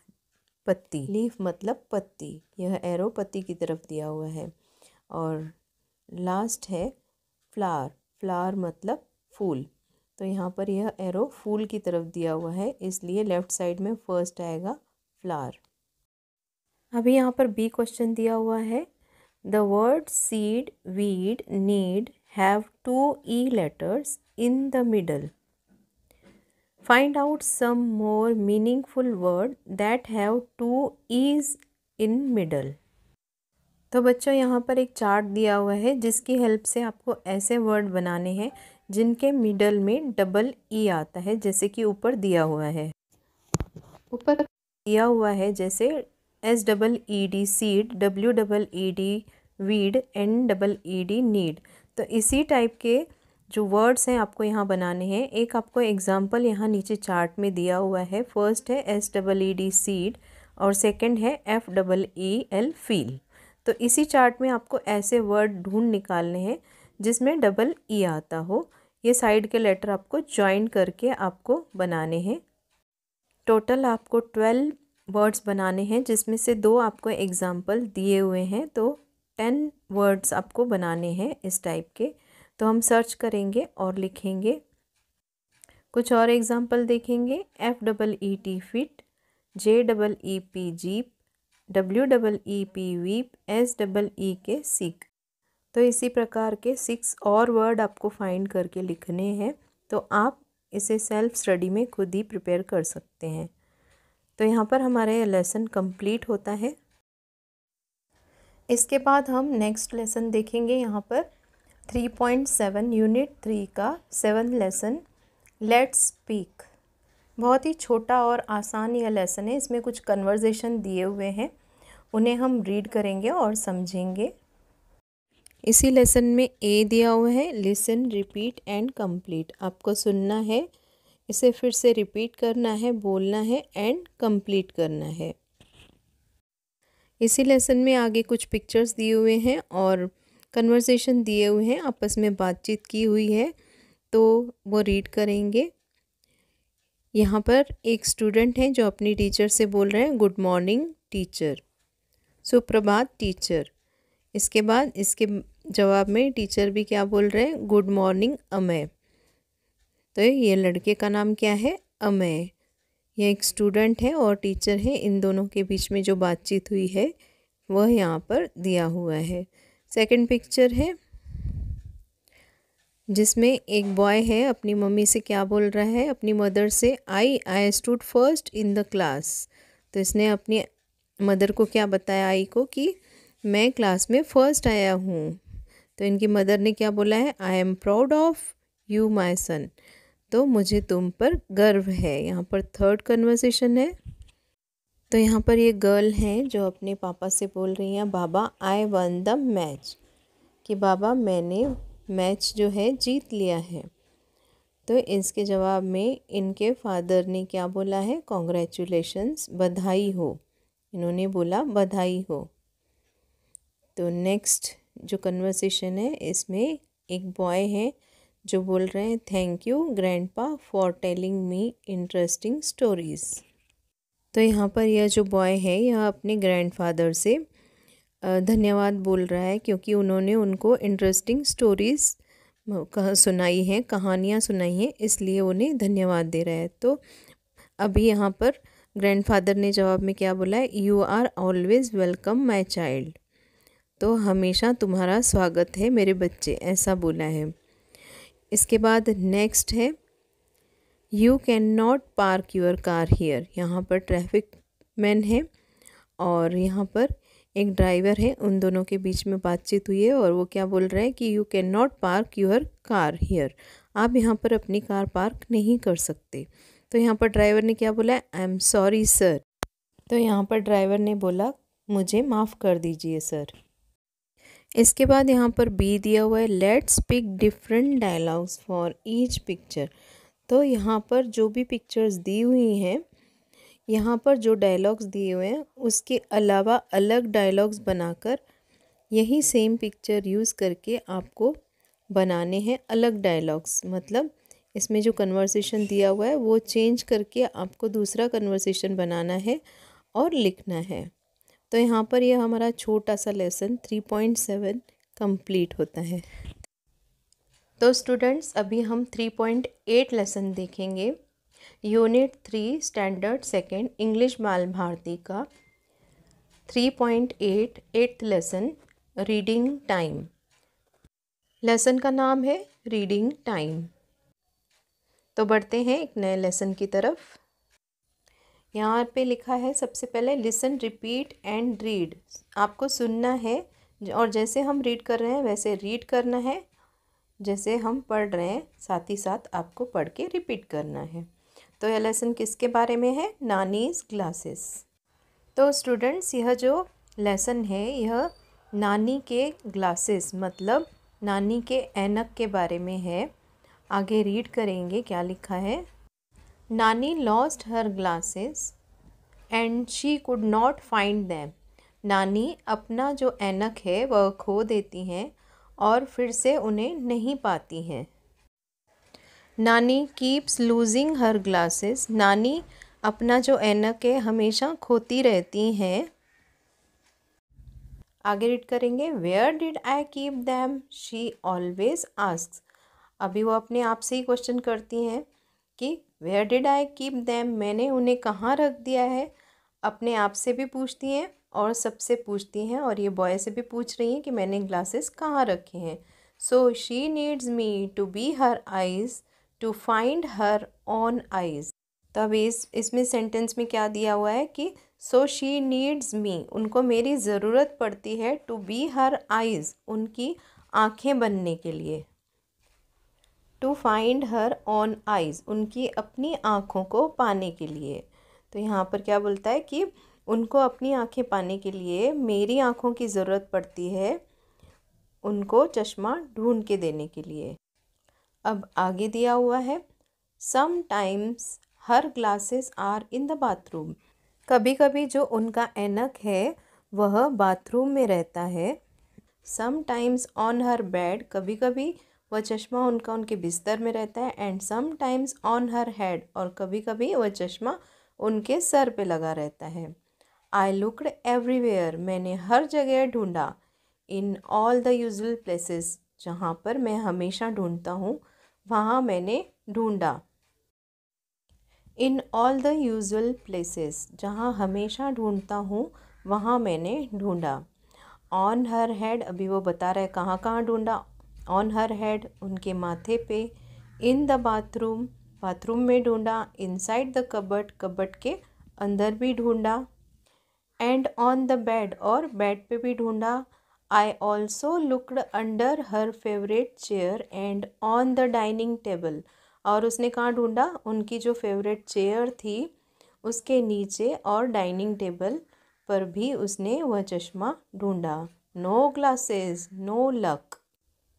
पत्ती। लीफ मतलब पत्ती, यह एरो पत्ती की तरफ दिया हुआ है। और लास्ट है फ्लावर, फ्लावर मतलब फूल। तो यहाँ पर यह एरो फूल की तरफ दिया हुआ है, इसलिए लेफ़्ट साइड में फर्स्ट आएगा फ्लावर। अभी यहाँ पर बी क्वेश्चन दिया हुआ है। The word seed, weed, need have 2 E letters in the middle. Find out some more meaningful word that have 2 E's in middle. तो बच्चों यहाँ पर एक चार्ट दिया हुआ है जिसकी हेल्प से आपको ऐसे वर्ड बनाने हैं जिनके मिडल में डबल ई आता है, जैसे कि ऊपर दिया हुआ है। ऊपर दिया हुआ है जैसे SEED seed, WEED weed, NEED need. तो इसी टाइप के जो वर्ड्स हैं आपको यहाँ बनाने हैं। एक आपको एग्जांपल यहाँ नीचे चार्ट में दिया हुआ है। फर्स्ट है SEED सीड और सेकंड है FEEL फील। तो इसी चार्ट में आपको ऐसे वर्ड ढूंढ निकालने हैं जिसमें डबल ई आता हो। ये साइड के लेटर आपको ज्वाइन करके आपको बनाने हैं। टोटल आपको 12 वर्ड्स बनाने हैं जिसमें से 2 आपको एग्जाम्पल दिए हुए हैं। तो 10 वर्ड्स आपको बनाने हैं इस टाइप के। तो हम सर्च करेंगे और लिखेंगे। कुछ और एग्जाम्पल देखेंगे। FEET fit, JEEP jeep, WEEP weep, SEEK seek. तो इसी प्रकार के 6 और वर्ड आपको फाइंड करके लिखने हैं। तो आप इसे सेल्फ स्टडी में खुद ही प्रिपेयर कर सकते हैं। तो यहाँ पर हमारा ये लेसन कंप्लीट होता है। इसके बाद हम नेक्स्ट लेसन देखेंगे। यहाँ पर 3.7 यूनिट 3 का 7 लेसन लेट्स स्पीक। बहुत ही छोटा और आसान यह लेसन है। इसमें कुछ कन्वर्सेशन दिए हुए हैं, उन्हें हम रीड करेंगे और समझेंगे। इसी लेसन में ए दिया हुआ है लिसन, रिपीट एंड कंप्लीट। आपको सुनना है, इसे फिर से रिपीट करना है, बोलना है एंड कंप्लीट करना है। इसी लेसन में आगे कुछ पिक्चर्स दिए हुए हैं और कन्वर्सेशन दिए हुए हैं, आपस में बातचीत की हुई है, तो वो रीड करेंगे। यहाँ पर एक स्टूडेंट है जो अपनी टीचर से बोल रहे हैं गुड मॉर्निंग टीचर, सुप्रभात टीचर। इसके बाद इसके जवाब में टीचर भी क्या बोल रहे हैं, गुड मॉर्निंग अमय। तो ये लड़के का नाम क्या है, अमय। ये एक स्टूडेंट है और टीचर है, इन दोनों के बीच में जो बातचीत हुई है वह यहाँ पर दिया हुआ है। सेकंड पिक्चर है जिसमें एक बॉय है, अपनी मम्मी से क्या बोल रहा है, अपनी मदर से I stood first in the class. तो इसने अपनी मदर को क्या बताया, आई को, कि मैं क्लास में फ़र्स्ट आया हूँ। तो इनकी मदर ने क्या बोला है, I am proud of you my son. तो मुझे तुम पर गर्व है। यहाँ पर थर्ड कन्वर्सेशन है। तो यहाँ पर ये गर्ल हैं जो अपने पापा से बोल रही हैं, बाबा आई वन द मैच, कि बाबा मैंने मैच जो है जीत लिया है। तो इसके जवाब में इनके फादर ने क्या बोला है, कॉन्ग्रेचुलेशंस, बधाई हो। इन्होंने बोला बधाई हो। तो नेक्स्ट जो कन्वर्सेशन है इसमें एक बॉय है जो बोल रहे हैं thank you grandpa for telling me interesting stories. तो यहाँ पर यह जो बॉय है यह अपने ग्रैंडफादर से धन्यवाद बोल रहा है क्योंकि उन्होंने उनको इंटरेस्टिंग स्टोरीज़ सुनाई हैं, कहानियाँ सुनाई हैं, इसलिए उन्हें धन्यवाद दे रहा है। तो अभी यहाँ पर ग्रैंडफादर ने जवाब में क्या बोला है, you are always welcome my child. तो हमेशा तुम्हारा स्वागत है मेरे बच्चे, ऐसा बोला है। इसके बाद नेक्स्ट है you can not park your car here. यहाँ पर ट्रैफिक मैन है और यहाँ पर एक ड्राइवर है, उन दोनों के बीच में बातचीत हुई है और वो क्या बोल रहे हैं कि you can not park your car here, आप यहाँ पर अपनी कार पार्क नहीं कर सकते। तो यहाँ पर ड्राइवर ने क्या बोला, आई एम सॉरी सर। तो यहाँ पर ड्राइवर ने बोला मुझे माफ़ कर दीजिए सर। इसके बाद यहाँ पर बी दिया हुआ है let's pick different dialogues for each picture. तो यहाँ पर जो भी पिक्चर्स दी हुई हैं, यहाँ पर जो डायलॉग्स दिए हुए हैं उसके अलावा अलग डायलॉग्स बनाकर यही सेम पिक्चर यूज़ करके आपको बनाने हैं अलग डायलॉग्स। मतलब इसमें जो कन्वर्सेशन दिया हुआ है वो चेंज करके आपको दूसरा कन्वर्सेशन बनाना है और लिखना है। तो यहाँ पर यह हमारा छोटा सा लेसन 3.7 कंप्लीट होता है। तो स्टूडेंट्स अभी हम 3.8 लेसन देखेंगे। यूनिट 3 स्टैंडर्ड सेकेंड इंग्लिश बाल भारती का 3.8 8th lesson reading time. Lesson का नाम है रीडिंग टाइम। तो बढ़ते हैं एक नए लेसन की तरफ। यहाँ पे लिखा है सबसे पहले लिसन रिपीट एंड रीड। आपको सुनना है और जैसे हम रीड कर रहे हैं वैसे रीड करना है, जैसे हम पढ़ रहे हैं साथ ही साथ आपको पढ़ के रिपीट करना है। तो यह लेसन किसके बारे में है, नानीज़ ग्लासेस। तो स्टूडेंट्स यह जो लेसन है यह नानी के ग्लासेस मतलब नानी के ऐनक के बारे में है। आगे रीड करेंगे क्या लिखा है। नानी lost her glasses and she could not find them. नानी अपना जो ऐनक है वह खो देती हैं और फिर से उन्हें नहीं पाती हैं। नानी कीप्स लूजिंग हर ग्लासेस। नानी अपना जो ऐनक है हमेशा खोती रहती हैं। आगे रीड करेंगे where did I keep them she always asks. अभी वो अपने आप से ही क्वेश्चन करती हैं कि where did I keep them, मैंने उन्हें कहाँ रख दिया है। अपने आप से भी पूछती हैं और सबसे पूछती हैं और ये बॉय से भी पूछ रही हैं कि मैंने ग्लासेस कहाँ रखे हैं। So she needs me to be her eyes to find her own eyes. तब इसमें सेंटेंस में क्या दिया हुआ है कि सो शी नीड्स मी, उनको मेरी ज़रूरत पड़ती है, टू बी हर आइज़, उनकी आँखें बनने के लिए, to find her own eyes, उनकी अपनी आँखों को पाने के लिए। तो यहाँ पर क्या बोलता है कि उनको अपनी आँखें पाने के लिए मेरी आँखों की ज़रूरत पड़ती है, उनको चश्मा ढूंढ के देने के लिए। अब आगे दिया हुआ है sometimes her glasses are in the bathroom. कभी कभी जो उनका ऐनक है वह बाथरूम में रहता है। समटाइम्स ऑन हर बेड, कभी कभी वह चश्मा उनके बिस्तर में रहता है। And sometimes on her head, और कभी कभी वह चश्मा उनके सर पे लगा रहता है। आई लुक्ड एवरीवेयर, मैंने हर जगह ढूंढा। In all the usual places, जहाँ पर मैं हमेशा ढूंढता हूँ वहाँ मैंने ढूंढा। In all the usual places, जहाँ हमेशा ढूंढता हूँ वहाँ मैंने ढूंढा। ऑन हर हेड, अभी वो बता रहा है कहाँ कहाँ ढूंढा। ऑन हर हेड, उनके माथे पे। इन द बाथरूम, बाथरूम में ढूंढा। इनसाइड द कबर्ड, कबर्ड के अंदर भी ढूंढा। एंड ऑन द बेड, और बेड पे भी ढूंढा। I also looked under her favourite chair and on the dining table, और उसने कहाँ ढूंढा, उनकी जो फेवरेट चेयर थी उसके नीचे और डाइनिंग टेबल पर भी उसने वह चश्मा ढूंढा। No glasses, no luck.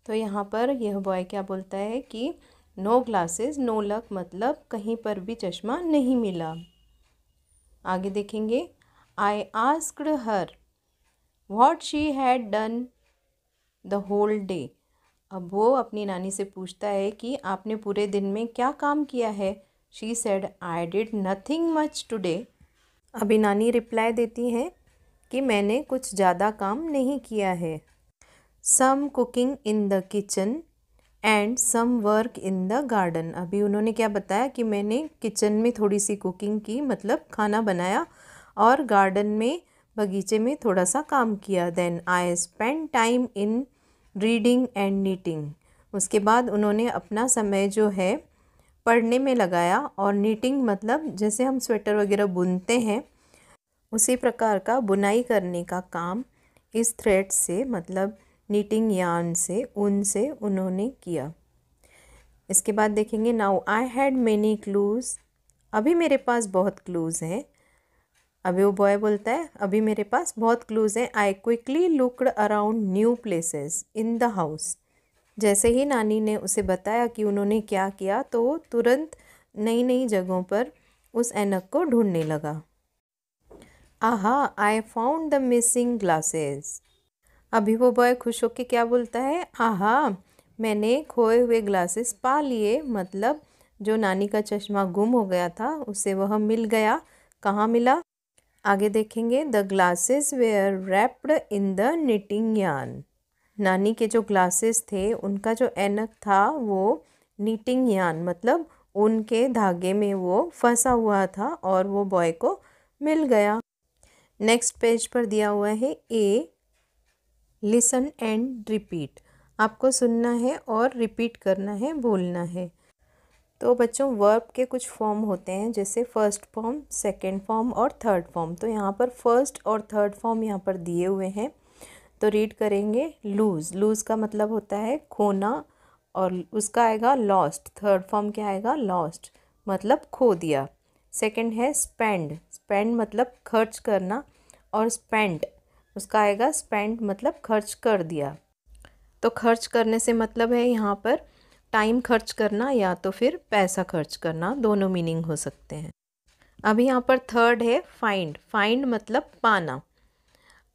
तो यहाँ पर यह बॉय क्या बोलता है कि नो ग्लासेस नो लक मतलब कहीं पर भी चश्मा नहीं मिला। आगे देखेंगे, I asked her what she had done the whole day. अब वो अपनी नानी से पूछता है कि आपने पूरे दिन में क्या काम किया है। She said I did nothing much today. अभी नानी रिप्लाई देती हैं कि मैंने कुछ ज़्यादा काम नहीं किया है। Some cooking in the kitchen and some work in the garden. अभी उन्होंने क्या बताया कि मैंने किचन में थोड़ी सी कुकिंग की, मतलब खाना बनाया, और गार्डन में, बगीचे में थोड़ा सा काम किया। Then I spend time in reading and knitting. उसके बाद उन्होंने अपना समय जो है पढ़ने में लगाया, और नीटिंग मतलब जैसे हम स्वेटर वगैरह बुनते हैं उसी प्रकार का बुनाई करने का काम इस थ्रेड से, मतलब नीटिंग यार्न से, ऊन से उन्होंने किया। इसके बाद देखेंगे, now I had many clues. अभी मेरे पास बहुत क्लूज़ हैं। अभी वो बॉय बोलता है अभी मेरे पास बहुत क्लूज़ हैं। I quickly looked around new places in the house. जैसे ही नानी ने उसे बताया कि उन्होंने क्या किया, तो वो तुरंत नई नई जगहों पर उस ऐनक को ढूंढने लगा। आहा I found the missing glasses. अभी वो बॉय खुश होकर क्या बोलता है, आहा मैंने खोए हुए ग्लासेस पा लिए, मतलब जो नानी का चश्मा गुम हो गया था उसे वह मिल गया। कहाँ मिला? आगे देखेंगे, the glasses were wrapped in the knitting yarn. नानी के जो ग्लासेस थे उनका जो ऐनक था वो नीटिंग यार्न मतलब ऊन के धागे में वो फंसा हुआ था, और वो बॉय को मिल गया। नेक्स्ट पेज पर दिया हुआ है ए, लिसन एंड रिपीट। आपको सुनना है और रिपीट करना है, बोलना है। तो बच्चों वर्ब के कुछ फॉर्म होते हैं, जैसे फर्स्ट फॉर्म, सेकंड फॉर्म और थर्ड फॉर्म। तो यहाँ पर फर्स्ट और थर्ड फॉर्म यहाँ पर दिए हुए हैं, तो रीड करेंगे। लूज़, लूज़ का मतलब होता है खोना, और उसका आएगा लॉस्ट। थर्ड फॉर्म क्या आएगा? लॉस्ट मतलब खो दिया। सेकंड है स्पेंड, स्पेंड मतलब खर्च करना, और स्पेंड उसका आएगा स्पेंड मतलब खर्च कर दिया। तो खर्च करने से मतलब है यहाँ पर टाइम खर्च करना या तो फिर पैसा खर्च करना, दोनों मीनिंग हो सकते हैं। अभी यहाँ पर थर्ड है फाइंड, फाइंड मतलब पाना,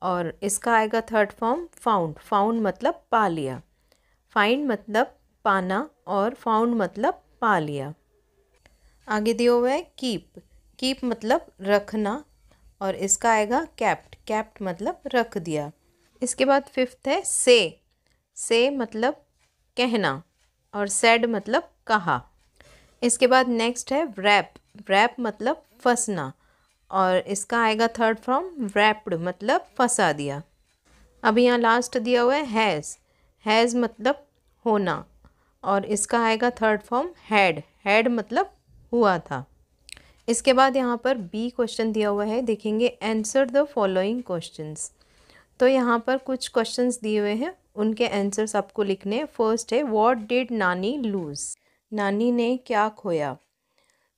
और इसका आएगा थर्ड फॉर्म फाउंड, फाउंड मतलब पा लिया। फाइंड मतलब पाना और फाउंड मतलब पा लिया। आगे दिया हुआ है कीप, कीप मतलब रखना, और इसका आएगा कैप्ट, कैप्ट मतलब रख दिया। इसके बाद फिफ्थ है से मतलब कहना, और सेड मतलब कहा। इसके बाद नेक्स्ट है रैप, रैप मतलब फंसना, और इसका आएगा थर्ड फॉर्म रैप्ड मतलब फंसा दिया। अभी यहाँ लास्ट दिया हुआ है हैज़, हैज़ मतलब होना, और इसका आएगा थर्ड फॉर्म हैड, हैड मतलब हुआ था। इसके बाद यहाँ पर बी क्वेश्चन दिया हुआ है, देखेंगे आंसर द फॉलोइंग क्वेश्चंस। तो यहाँ पर कुछ क्वेश्चंस दिए हुए हैं, उनके आंसर्स आपको लिखने हैं। फर्स्ट है व्हाट डिड नानी लूज़, नानी ने क्या खोया।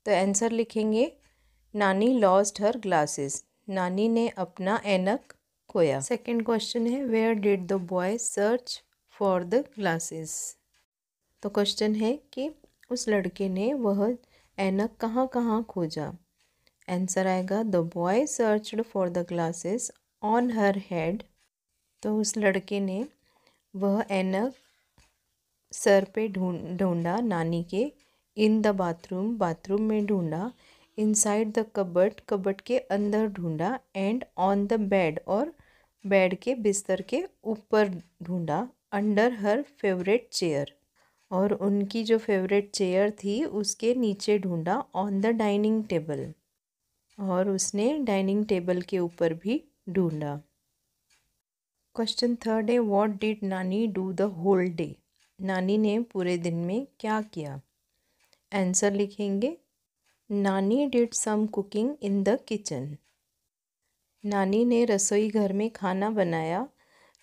तो आंसर लिखेंगे नानी लॉस्ट हर ग्लासेस, नानी ने अपना ऐनक खोया। सेकंड क्वेश्चन है where did the boy search for the glasses. तो क्वेश्चन है कि उस लड़के ने वह ऐनक कहाँ कहाँ खोजा। आंसर आएगा the boy searched for the glasses on her head. तो उस लड़के ने वह ऐनक सर पे ढूंढा नानी के। इन द बाथरूम, बाथरूम में ढूंढा। इनसाइड द कबर्ड, कबर्ड के अंदर ढूंढा। एंड ऑन द बेड, और बेड के बिस्तर के ऊपर ढूंढा। अंडर हर फेवरेट चेयर, और उनकी जो फेवरेट चेयर थी उसके नीचे ढूंढा। ऑन द डाइनिंग टेबल, और उसने डाइनिंग टेबल के ऊपर भी ढूंढा। क्वेश्चन थर्ड है व्हाट डिड नानी डू द होल डे, नानी ने पूरे दिन में क्या किया। आंसर लिखेंगे nani did some cooking in the kitchen, नानी ने रसोई घर में खाना बनाया।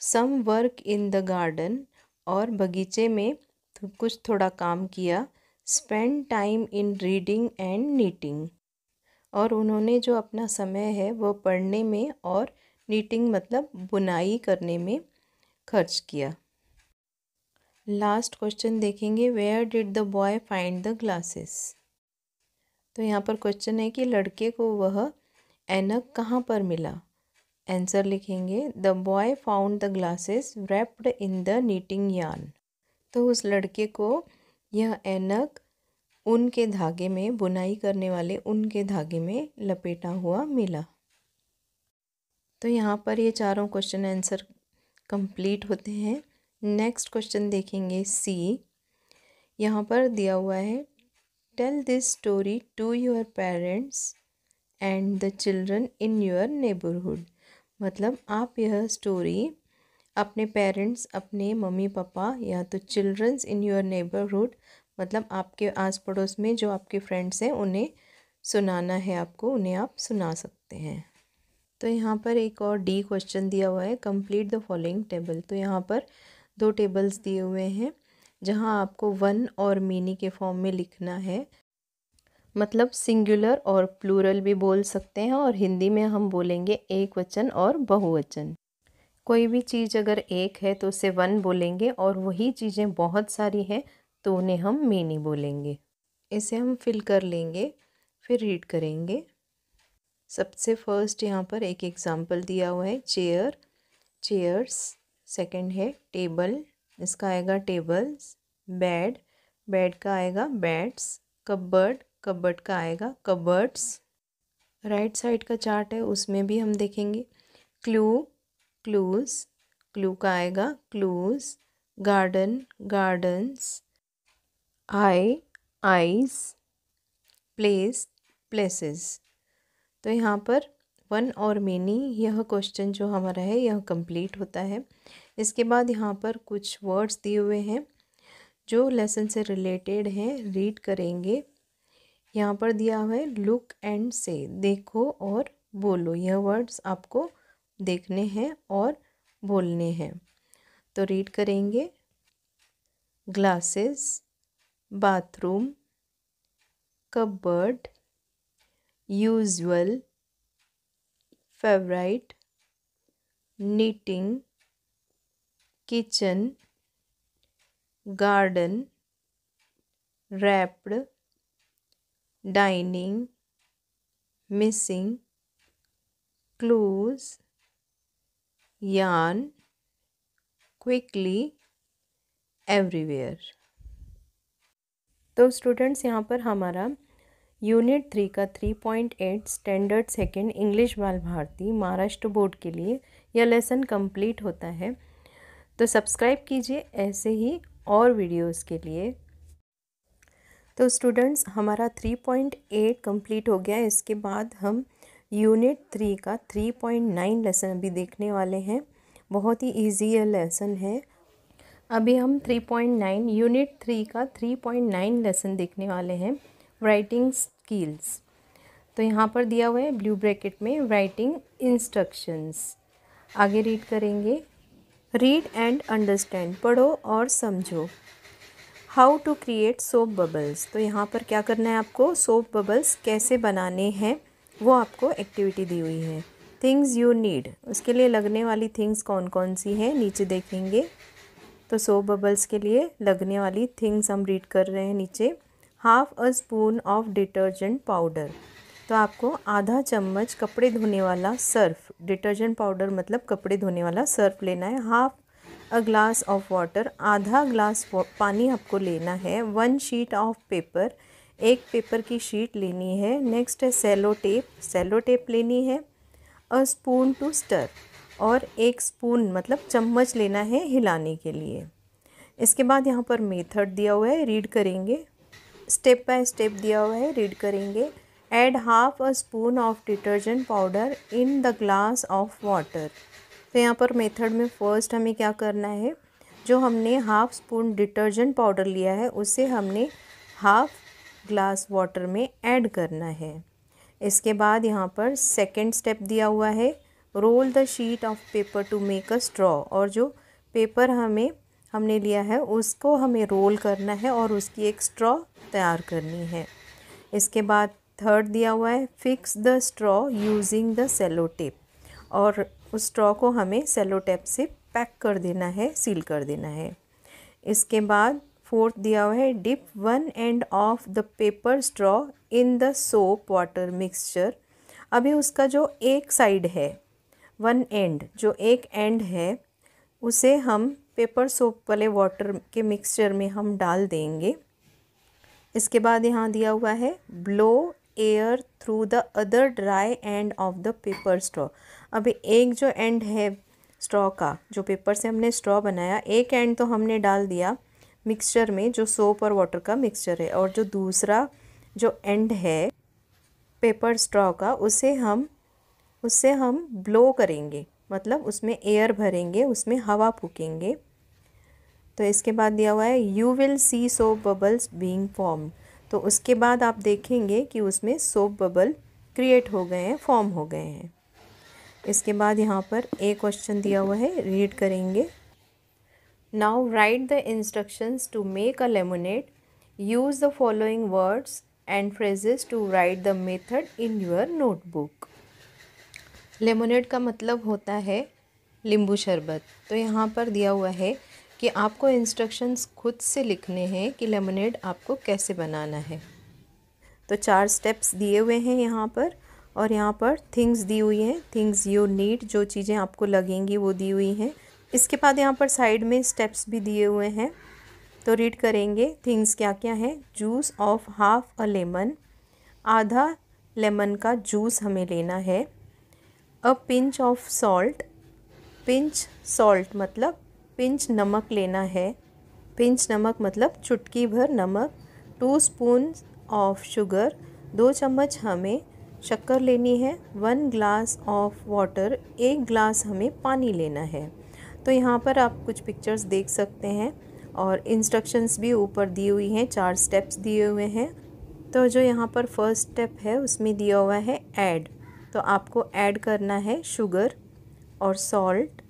Some work in the garden, और बगीचे में कुछ थोड़ा काम किया। Spend time in reading and knitting, और उन्होंने जो अपना समय है वह पढ़ने में और नीटिंग मतलब बुनाई करने में खर्च किया। लास्ट क्वेश्चन देखेंगे, where did the boy find the glasses. तो यहाँ पर क्वेश्चन है कि लड़के को वह ऐनक कहाँ पर मिला। आंसर लिखेंगे, the boy found the glasses wrapped in the knitting yarn. तो उस लड़के को यह ऐनक ऊन के धागे में, बुनाई करने वाले ऊन के धागे में लपेटा हुआ मिला। तो यहाँ पर ये चारों क्वेश्चन आंसर कंप्लीट होते हैं। नेक्स्ट क्वेश्चन देखेंगे सी। यहाँ पर दिया हुआ है, tell this story to your parents and the children in your neighbourhood. मतलब आप यह स्टोरी अपने पेरेंट्स, अपने मम्मी पापा या तो चिल्ड्रंस इन योर नेबरहुड, मतलब आपके आस पड़ोस में जो आपके फ्रेंड्स हैं उन्हें सुनाना है आपको, उन्हें आप सुना सकते हैं। तो यहाँ पर एक और डी क्वेश्चन दिया हुआ है, कंप्लीट द फॉलोइंग टेबल। तो यहाँ पर 2 टेबल्स दिए हुए हैं जहाँ आपको वन और मेनी के फॉर्म में लिखना है। मतलब सिंगुलर और प्लूरल भी बोल सकते हैं, और हिंदी में हम बोलेंगे एक वचन और बहुवचन। कोई भी चीज़ अगर एक है तो उसे वन बोलेंगे, और वही चीज़ें बहुत सारी हैं तो उन्हें हम मेनी बोलेंगे। इसे हम फिल कर लेंगे, फिर रीड करेंगे। सबसे फर्स्ट यहाँ पर एक एग्जाम्पल दिया हुआ है, चेयर, चेयर्स। सेकंड है टेबल, इसका आएगा टेबल्स। बेड, बेड का आएगा बेड्स। कबर्ड, कबर्ड का आएगा कबर्ड्स। राइट साइड का चार्ट है उसमें भी हम देखेंगे क्लू, क्लूज, क्लू का आएगा clues. Garden, gardens. Eye, eyes. Place, places. तो यहाँ पर वन और मेनी, यह क्वेश्चन जो हमारा है यह कंप्लीट होता है। इसके बाद यहाँ पर कुछ वर्ड्स दिए हुए हैं जो लेसन से रिलेटेड हैं, रीड करेंगे। यहाँ पर दिया हुआ है लुक एंड से, देखो और बोलो। यह वर्ड्स आपको देखने हैं और बोलने हैं। तो रीड करेंगे, glasses, bathroom, cupboard, usual, favourite, knitting, kitchen, garden, wrapped, dining, missing, clues, yarn, quickly, everywhere. तो स्टूडेंट्स यहाँ पर हमारा यूनिट 3 का 3.8 स्टैंडर्ड सेकेंड इंग्लिश बाल भारती महाराष्ट्र बोर्ड के लिए यह लेसन कंप्लीट होता है। तो सब्सक्राइब कीजिए ऐसे ही और वीडियोस के लिए। तो स्टूडेंट्स हमारा 3.8 कंप्लीट हो गया। इसके बाद हम यूनिट 3 का 3.9 लेसन अभी देखने वाले हैं। बहुत ही इजी यह लेसन है। अभी हम 3.9 यूनिट 3 का 3.9 लेसन देखने वाले हैं, राइटिंग स्किल्स। तो यहाँ पर दिया हुआ है ब्लू ब्रैकेट में राइटिंग इंस्ट्रक्शंस। आगे रीड करेंगे, रीड एंड अंडरस्टैंड, पढ़ो और समझो। How to create soap bubbles. तो यहाँ पर क्या करना है आपको, सोप बबल्स कैसे बनाने हैं वो आपको एक्टिविटी दी हुई है। थिंग्स यू नीड, उसके लिए लगने वाली थिंग्स कौन कौन सी हैं नीचे देखेंगे। तो सोप बबल्स के लिए लगने वाली थिंग्स हम रीड कर रहे हैं नीचे। Half a spoon of detergent powder, तो आपको आधा चम्मच कपड़े धोने वाला सर्फ, डिटर्जेंट पाउडर मतलब कपड़े धोने वाला सर्फ लेना है। Half a glass of water, आधा ग्लास पानी आपको लेना है। 1 शीट ऑफ पेपर, एक पेपर की शीट लेनी है। नेक्स्ट है सेलो टेप, सेलो टेप लेनी है। अ स्पून टू स्टर, और एक स्पून मतलब चम्मच लेना है हिलाने के लिए। इसके बाद यहाँ पर मेथड दिया हुआ है, रीड करेंगे। स्टेप बाय स्टेप दिया हुआ है, रीड करेंगे। Add half a spoon of detergent powder in the glass of water. तो यहाँ पर मेथड में फर्स्ट हमें क्या करना है, जो हमने हाफ स्पून डिटर्जेंट पाउडर लिया है उसे हमने हाफ ग्लास वाटर में ऐड करना है। इसके बाद यहाँ पर सेकंड स्टेप दिया हुआ है, roll the sheet of paper to make a straw. और जो पेपर हमने लिया है उसको हमें रोल करना है और उसकी एक स्ट्रॉ तैयार करनी है। इसके बाद थर्ड दिया हुआ है, fix the straw using the sellotape, और उस स्ट्रॉ को हमें सेलो टेप से पैक कर देना है, सील कर देना है। इसके बाद फोर्थ दिया हुआ है dip one end of the paper straw in the soap water mixture. अभी उसका जो एक साइड है, वन एंड, जो एक एंड है, उसे हम पेपर सोप वाले वाटर के मिक्सचर में हम डाल देंगे। इसके बाद यहाँ दिया हुआ है blow air through the other dry and of the paper straw. अभी एक जो एंड है स्ट्रॉ का, जो पेपर से हमने स्ट्रॉ बनाया, एक एंड तो हमने डाल दिया मिक्सचर में जो सोप और वाटर का मिक्सचर है, और जो दूसरा जो एंड है पेपर स्ट्रॉ का, उससे हम ब्लो करेंगे, मतलब उसमें एयर भरेंगे, उसमें हवा फूकेंगे। तो इसके बाद दिया हुआ है you will see soap bubbles being form. तो उसके बाद आप देखेंगे कि उसमें सोप बबल क्रिएट हो गए हैं, फॉर्म हो गए हैं। इसके बाद यहाँ पर एक क्वेश्चन दिया हुआ है, रीड करेंगे। Now write the instructions to make a lemonade, use the following words and phrases to write the method in your notebook. Lemonade का मतलब होता है नींबू शरबत। तो यहाँ पर दिया हुआ है कि आपको इंस्ट्रक्शंस खुद से लिखने हैं कि लेमोनेड आपको कैसे बनाना है। तो 4 स्टेप्स दिए हुए हैं यहाँ पर, और यहाँ पर थिंग्स दी हुई हैं, थिंग्स यू नीड, जो चीज़ें आपको लगेंगी वो दी हुई हैं। इसके बाद यहाँ पर साइड में स्टेप्स भी दिए हुए हैं, तो रीड करेंगे। थिंग्स क्या क्या है? Juice of half a lemon, आधा लेमन का जूस हमें लेना है। A pinch of salt, pinch salt मतलब पिंच नमक लेना है, पिंच नमक मतलब चुटकी भर नमक। 2 स्पून ऑफ शुगर, 2 चम्मच हमें शक्कर लेनी है। 1 ग्लास ऑफ वाटर, 1 ग्लास हमें पानी लेना है। तो यहाँ पर आप कुछ पिक्चर्स देख सकते हैं और इंस्ट्रक्शंस भी ऊपर दी हुई हैं, 4 स्टेप्स दिए हुए हैं। तो जो यहाँ पर फर्स्ट स्टेप है उसमें दिया हुआ है ऐड, तो आपको ऐड करना है शुगर और सॉल्ट।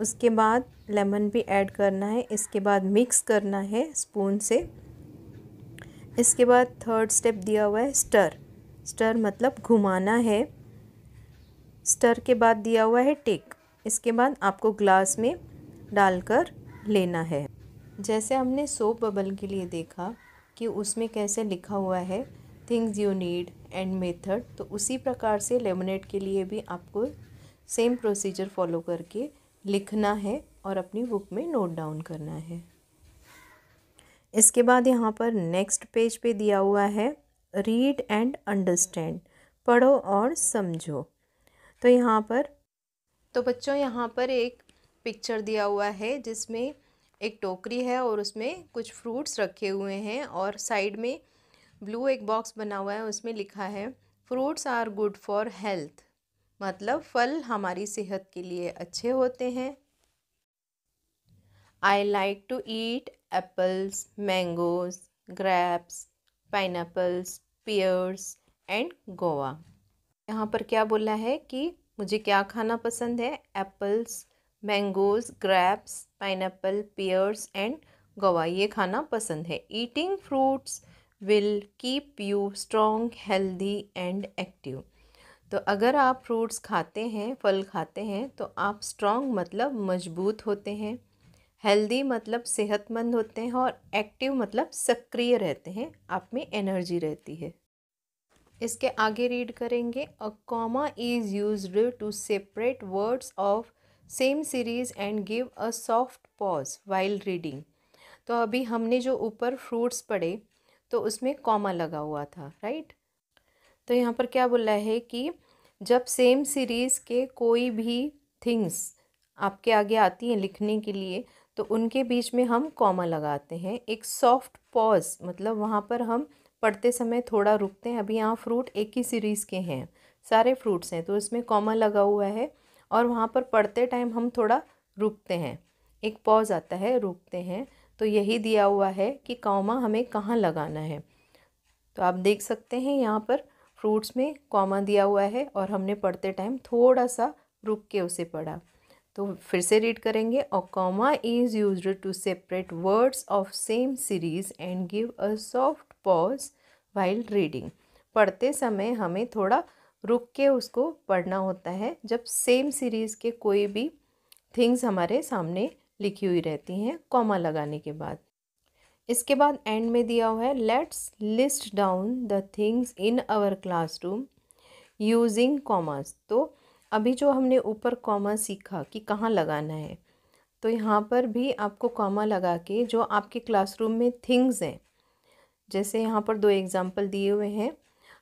उसके बाद लेमन भी ऐड करना है। इसके बाद मिक्स करना है स्पून से। इसके बाद थर्ड स्टेप दिया हुआ है स्टर, स्टर मतलब घुमाना है। स्टर के बाद दिया हुआ है टेक, इसके बाद आपको ग्लास में डालकर लेना है। जैसे हमने सोप बबल के लिए देखा कि उसमें कैसे लिखा हुआ है things you need and method, तो उसी प्रकार से लेमनेड के लिए भी आपको सेम प्रोसीजर फॉलो करके लिखना है और अपनी बुक में नोट डाउन करना है। इसके बाद यहाँ पर नेक्स्ट पेज पे दिया हुआ है रीड एंड अंडरस्टैंड, पढ़ो और समझो। तो यहाँ पर बच्चों यहाँ पर एक पिक्चर दिया हुआ है जिसमें एक टोकरी है और उसमें कुछ फ्रूट्स रखे हुए हैं, और साइड में ब्लू एक बॉक्स बना हुआ है, उसमें लिखा है fruits are good for health, मतलब फल हमारी सेहत के लिए अच्छे होते हैं। I like to eat apples, mangoes, grapes, pineapples, pears and guava. यहाँ पर क्या बोला है कि मुझे क्या खाना पसंद है? Apples, mangoes, grapes, pineapple, pears and guava, ये खाना पसंद है। Eating fruits will keep you strong, healthy and active. तो अगर आप फ्रूट्स खाते हैं, फल खाते हैं, तो आप स्ट्रॉन्ग मतलब मजबूत होते हैं, हेल्दी मतलब सेहतमंद होते हैं, और एक्टिव मतलब सक्रिय रहते हैं, आप में एनर्जी रहती है। इसके आगे रीड करेंगे। A comma is used to separate words of same series and give a soft pause while reading. तो अभी हमने जो ऊपर फ्रूट्स पढ़े तो उसमें कॉमा लगा हुआ था, राइट। तो यहाँ पर क्या बोला है कि जब सेम सीरीज़ के कोई भी थिंग्स आपके आगे आती हैं लिखने के लिए, तो उनके बीच में हम कॉमा लगाते हैं। एक सॉफ्ट पॉज मतलब वहाँ पर हम पढ़ते समय थोड़ा रुकते हैं। अभी यहाँ फ्रूट एक ही सीरीज़ के हैं, सारे फ्रूट्स हैं, तो इसमें कॉमा लगा हुआ है, और वहाँ पर पढ़ते टाइम हम थोड़ा रुकते हैं, एक पॉज आता है, रुकते हैं। तो यही दिया हुआ है कि कॉमा हमें कहाँ लगाना है। तो आप देख सकते हैं यहाँ पर फ्रूट्स में कॉमा दिया हुआ है, और हमने पढ़ते टाइम थोड़ा सा रुक के उसे पढ़ा। तो फिर से रीड करेंगे। A comma is used to separate words of same series and give a soft pause while reading. पढ़ते समय हमें थोड़ा रुक के उसको पढ़ना होता है जब सेम सीरीज़ के कोई भी थिंग्स हमारे सामने लिखी हुई रहती हैं कॉमा लगाने के बाद। इसके बाद एंड में दिया हुआ है let's list down the things in our classroom using commas. तो अभी जो हमने ऊपर कॉमा सीखा कि कहाँ लगाना है, तो यहाँ पर भी आपको कॉमा लगा के जो आपके क्लासरूम में थिंग्स हैं, जैसे यहाँ पर 2 एग्जाम्पल दिए हुए हैं।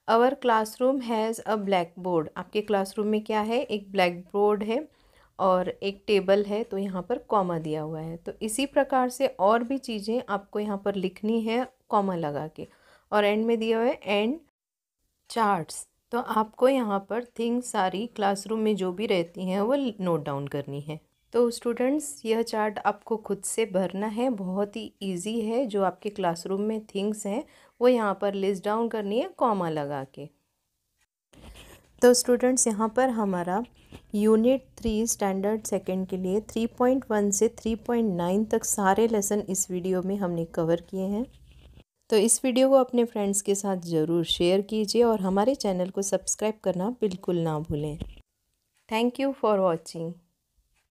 Our classroom has a blackboard. आपके क्लासरूम में क्या है, एक ब्लैक बोर्ड है और एक टेबल है, तो यहाँ पर कॉमा दिया हुआ है। तो इसी प्रकार से और भी चीज़ें आपको यहाँ पर लिखनी है कॉमा लगा के। और एंड में दिया हुआ है एंड चार्ट्स। तो आपको यहाँ पर थिंग्स सारी क्लासरूम में जो भी रहती हैं वो नोट डाउन करनी है। तो स्टूडेंट्स, यह चार्ट आपको खुद से भरना है, बहुत ही इजी है। जो आपके क्लासरूम में थिंग्स हैं वो यहाँ पर लिस्ट डाउन करनी है कॉमा लगा के। तो स्टूडेंट्स, यहाँ पर हमारा यूनिट 3 स्टैंडर्ड सेकंड के लिए 3.1 से 3.9 तक सारे लेसन इस वीडियो में हमने कवर किए हैं। तो इस वीडियो को अपने फ्रेंड्स के साथ ज़रूर शेयर कीजिए और हमारे चैनल को सब्सक्राइब करना बिल्कुल ना भूलें। Thank you for watching.